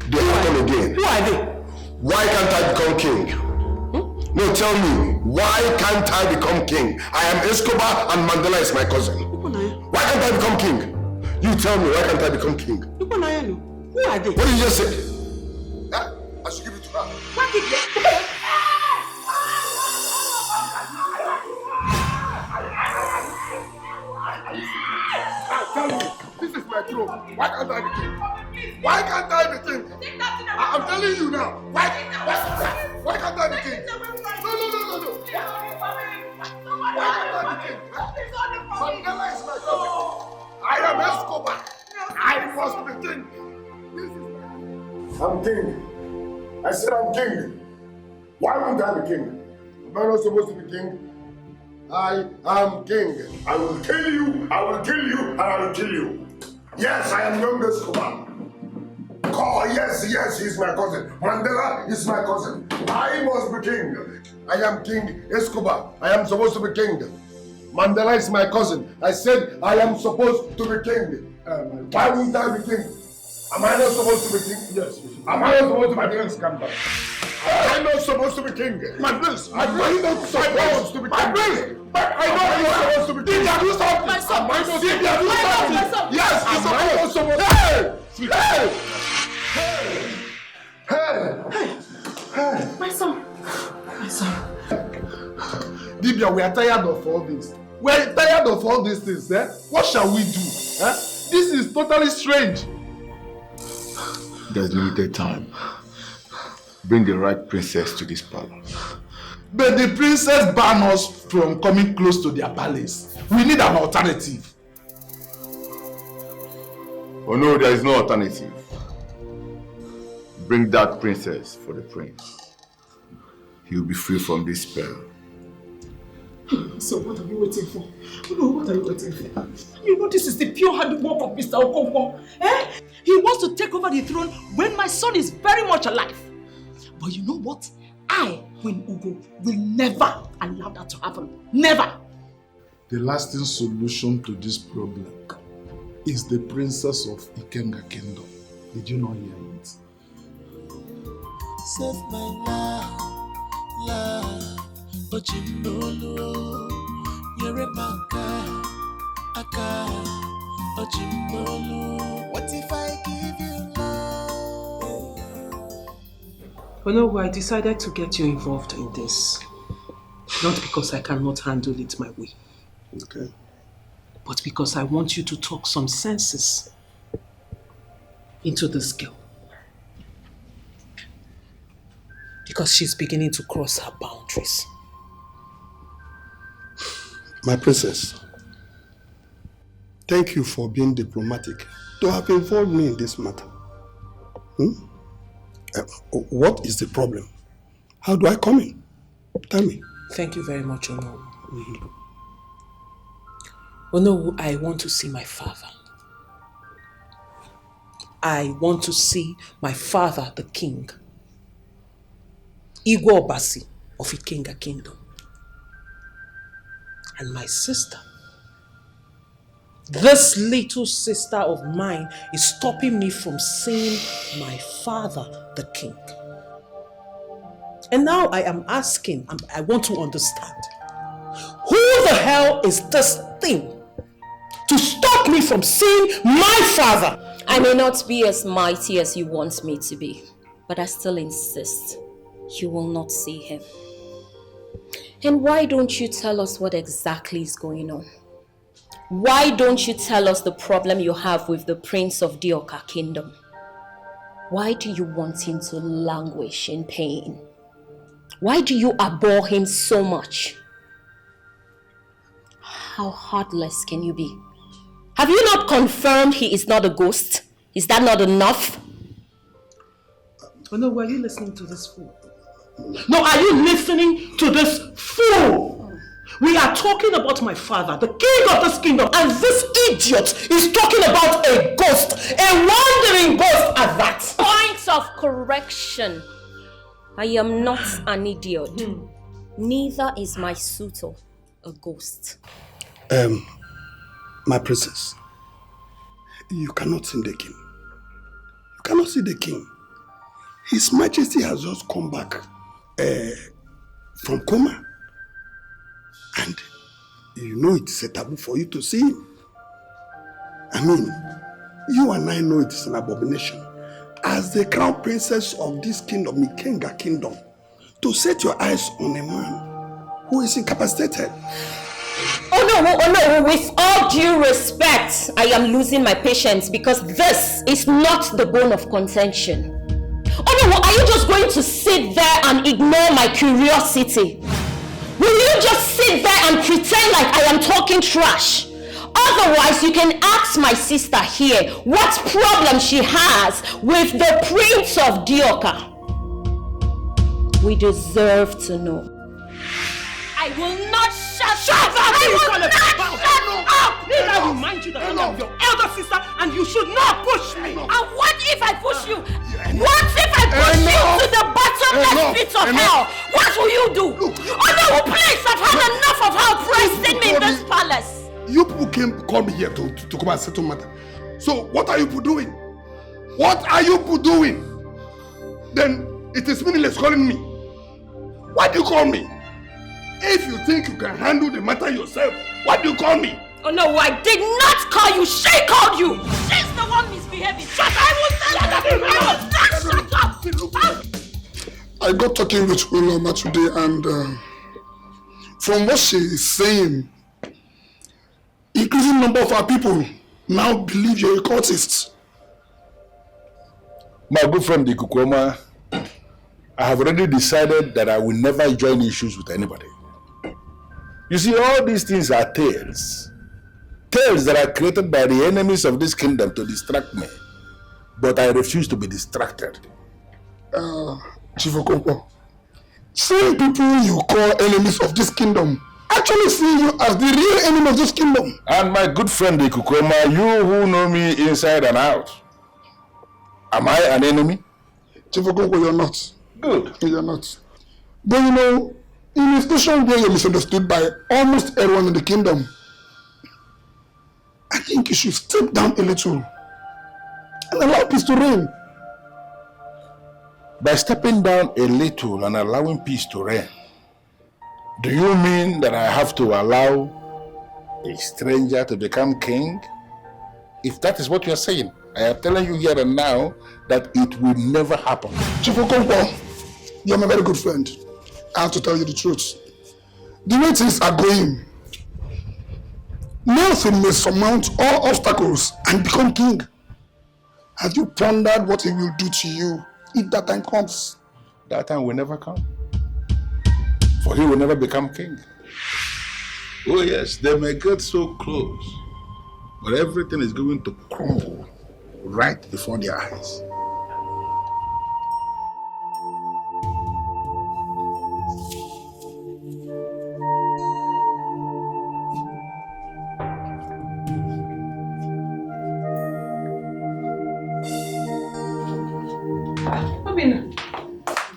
They have come again. Who are they? Why can't I become king? No, tell me, why can't I become king? I am Escobar and Mandela is my cousin. Why can't I become king? You tell me, why can't I become king? Who are they? What did you just say? I should give it to her. Tell me, this is my throne. Why can't I be king? Why can't I be king? I'm telling you now. Why can't I be king? No. Why can't I be king? Mandela is my cousin. I am Escobar. I must be king. I'm king. I said I'm king. Why wouldn't I be king? Am I not supposed to be king? I am king. I will kill you, I will kill you, and I will kill you. Yes, I am young Escobar. Oh, yes, he's my cousin. Mandela is my cousin. I must be king. I am King Escobar. I am supposed to be king. Mandela is my cousin. I said I am supposed to be king. Why wouldn't I be king? Am I not supposed to be king? Yes. Am I not supposed to be king? Come back. Am I not supposed to be king? My prince. Am I not supposed to be king? My prince. I know you're supposed to be king. Did you do something? Am I not supposed to be king? Yes. Am I not supposed to be king? Hey! My son. Dibia, we are tired of all this. We are tired of all these things, eh? What shall we do? Eh? This is totally strange. There's limited time. Bring the right princess to this palace. But the princess banned us from coming close to their palace. We need an alternative. Oh no, there is no alternative. Bring that princess for the prince. He will be free from this spell. So what are you waiting for? No, what are you waiting for? You know this is the pure handiwork of Mr. Okonkwo. Eh? He wants to take over the throne when my son is very much alive. But you know what? I, Queen Ugo, will never allow that to happen. Never! The lasting solution to this problem is the princess of Ikenga Kingdom. Did you not hear it? Save my love, but you know, you're a maka, but you know, what if I give you love? You know, I decided to get you involved in this. Not because I cannot handle it my way. Okay. But because I want you to talk some senses into this girl. Because she's beginning to cross her boundaries. My princess, thank you for being diplomatic to have involved me in this matter. What is the problem? How do I come in? Tell me. Thank you very much, Onowu. Onowu, I want to see my father. I want to see my father, the king. Igwe Obasi of Ikenga Kingdom. And my sister. This little sister of mine is stopping me from seeing my father, the king. And now I am asking, and I want to understand, who the hell is this thing to stop me from seeing my father? I may not be as mighty as you want me to be, but I still insist you will not see him. And why don't you tell us what exactly is going on? Why don't you tell us the problem you have with the Prince of the Oka Kingdom? Why do you want him to languish in pain? Why do you abhor him so much? How heartless can you be? Have you not confirmed he is not a ghost? Is that not enough? Oh no, were you listening to this fool? No, are you listening to this fool? We are talking about my father, the king of this kingdom, and this idiot is talking about a ghost, a wandering ghost at that. Point of correction. I am not an idiot. Neither is my suitor a ghost. My princess, you cannot see the king. You cannot see the king. His Majesty has just come back from coma. And you know it's a taboo for you to see him. I mean, you and I know it is an abomination. As the crown princess of this kingdom, Ikenga Kingdom, to set your eyes on a man who is incapacitated. Oh no, with all due respect, I am losing my patience because this is not the bone of contention. Oh no, are you just going to sit there and ignore my curiosity? Will you just sit there and pretend like I am talking trash? Otherwise, you can ask my sister here what problem she has with the Prince of Dioka. We deserve to know. I will not shut up! I will not shut up! Need I remind you that I am your elder sister and you should not push me? And what if I push you? What if I push you to the bottomless pit of hell? What will you do? Oh no, please, I've had enough of how pressing me in this palace. You people call me here to come and settle matter. So what are you people doing? What are you people doing? Then it is meaningless calling me. Why do you call me? If you think you can handle the matter yourself, why do you call me? Oh no, I did not call you. She called you. She's the one misbehaving. Shut up! I will not shut up. I got talking with Uloma today and from what she is saying, increasing number of our people now believe you're a cultist. My good friend Ikukoma, I have already decided that I will never join issues with anybody. You see, all these things are tales. Tales that are created by the enemies of this kingdom to distract me. But I refuse to be distracted. Chief Okonkwo, seeing people you call enemies of this kingdom actually see you as the real enemy of this kingdom. And my good friend Ikukoma, you who know me inside and out, am I an enemy? Chief Okonkwo, you're not. Good. You're not. But you know, in a situation where you're misunderstood by almost everyone in the kingdom, I think you should step down a little and allow peace to reign. By stepping down a little and allowing peace to reign, do you mean that I have to allow a stranger to become king? If that is what you are saying, I am telling you here and now that it will never happen. Chief Okonkwo, you're my very good friend. I have to tell you the truth. The way things are going, Nelson may surmount all obstacles and become king. Have you pondered what he will do to you if that time comes? That time will never come. For he will never become king. Oh yes, they may get so close, but everything is going to crumble right before their eyes.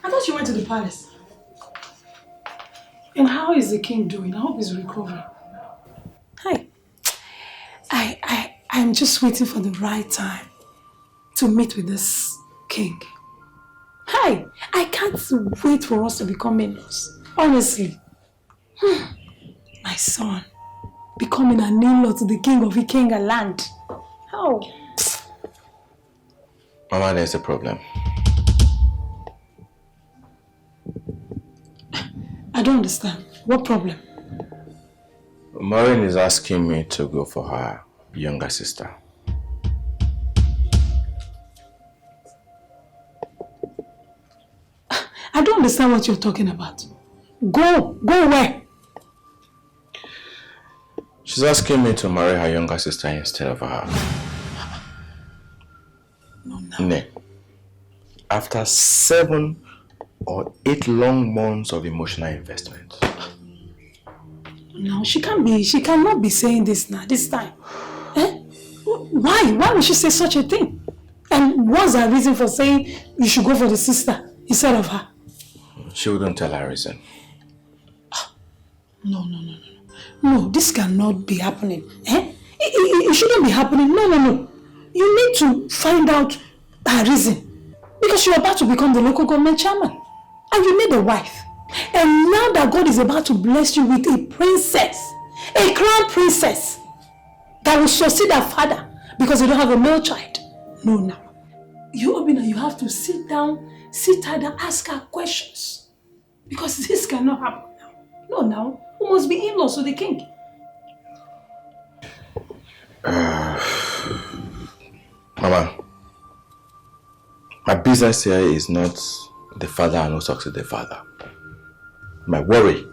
I thought you went to the palace. And how is the king doing? I hope he's recovering. Hi. I'm just waiting for the right time to meet with this king. Hi. I can't wait for us to become in-laws. Honestly. My son. Becoming an in-law to the king of Ikenga land. How? Mama, there's a problem. I don't understand. What problem? Maureen is asking me to go for her younger sister. I don't understand what you're talking about. Go where? She's asking me to marry her younger sister instead of her. No. After 7 or 8 long months of emotional investment. No, she cannot be saying this now, this time. Eh? Why? Why would she say such a thing? And what's her reason for saying you should go for the sister instead of her? She wouldn't tell her reason. No, this cannot be happening. Eh? It shouldn't be happening. No. You need to find out her reason. Because you're about to become the local government chairman. And you need a wife. And now that God is about to bless you with a princess, a crown princess, that will succeed her father because you don't have a male child. No. You, Obina, you have to sit down, sit her down, ask her questions. Because this cannot happen now. No. Who must be in-laws to the king? Mama, my business here is not the father and who succeeds the father. My worry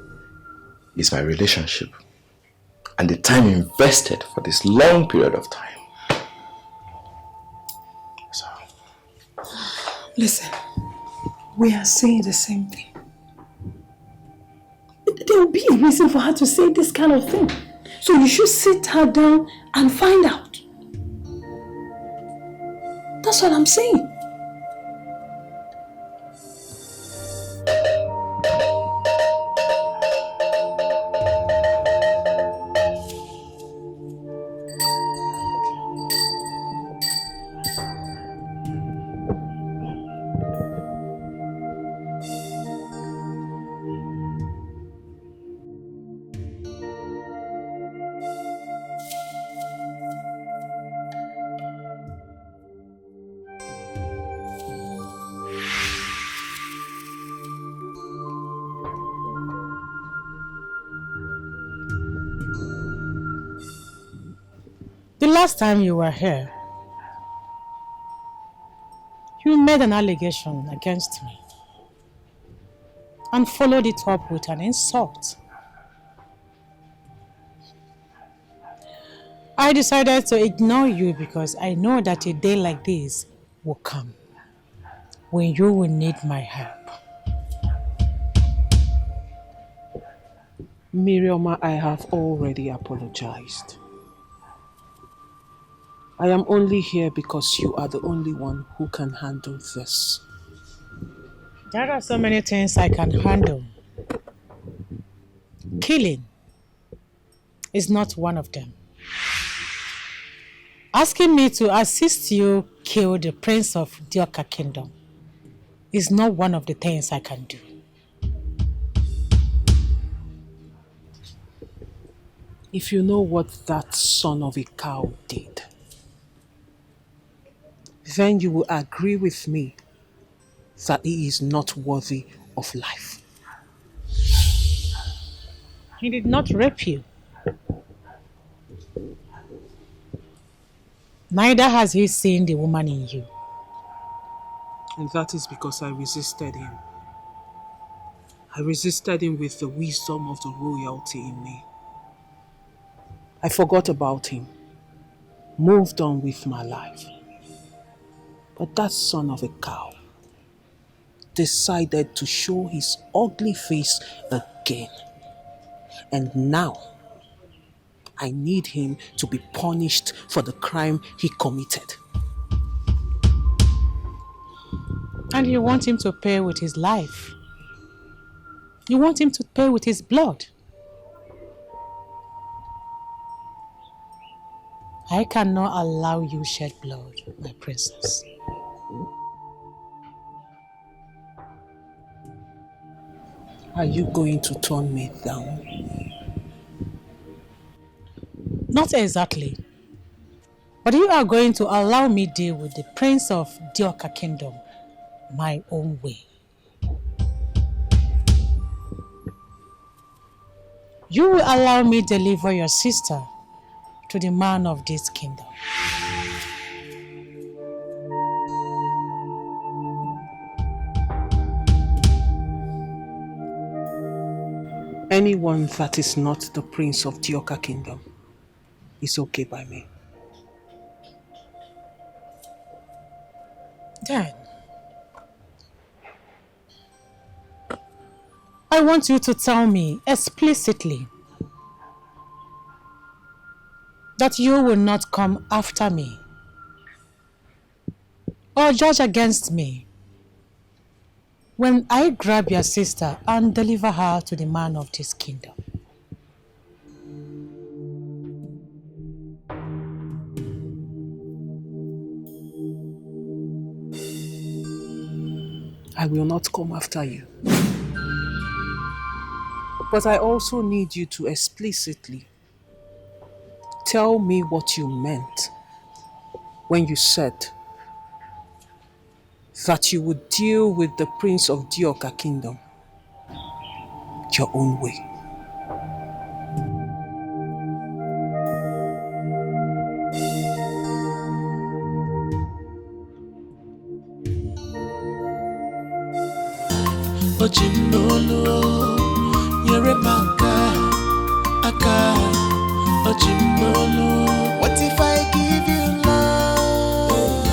is my relationship and the time invested for this long period of time. So. Listen, we are saying the same thing. There will be a reason for her to say this kind of thing. So you should sit her down and find out. That's what I'm saying. last time you were here, you made an allegation against me and followed it up with an insult. I decided to ignore you because I know that a day like this will come when you will need my help. Miriam, I have already apologized. I am only here because you are the only one who can handle this. There are so many things I can handle. Killing is not one of them. Asking me to assist you kill the prince of Dioka Kingdom is not one of the things I can do. If you know what that son of a cow did, then you will agree with me that he is not worthy of life. He did not rape you. Neither has he seen the woman in you. And that is because I resisted him. I resisted him with the wisdom of the royalty in me. I forgot about him, moved on with my life. But that son of a cow decided to show his ugly face again. And now, I need him to be punished for the crime he committed. And you want him to pay with his life. You want him to pay with his blood. I cannot allow you shed blood, my princess. Are you going to turn me down? Not exactly. But you are going to allow me deal with the prince of Dioka Kingdom my own way. You will allow me deliver your sister to the man of this kingdom. Anyone that is not the prince of Dioka Kingdom is okay by me. Then, I want you to tell me explicitly that you will not come after me or judge against me when I grab your sister and deliver her to the man of this kingdom. I will not come after you. But I also need you to explicitly tell me what you meant when you said that you would deal with the prince of Dioka Kingdom your own way. Ochimbolo, Yeremaka, Aka, Ochimbolo. What if I give you love?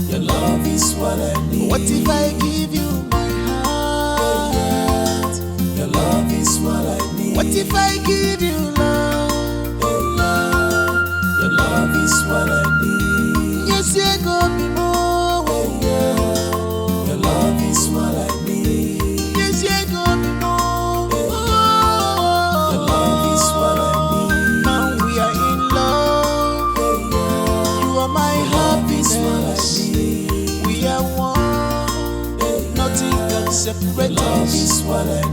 Your love is what I need. What if I give you my heart? Your love is what I need. What if I give you love? Your love is what I need. Yes, you go me more. Your love is what I need. Separate us. Love is what I need.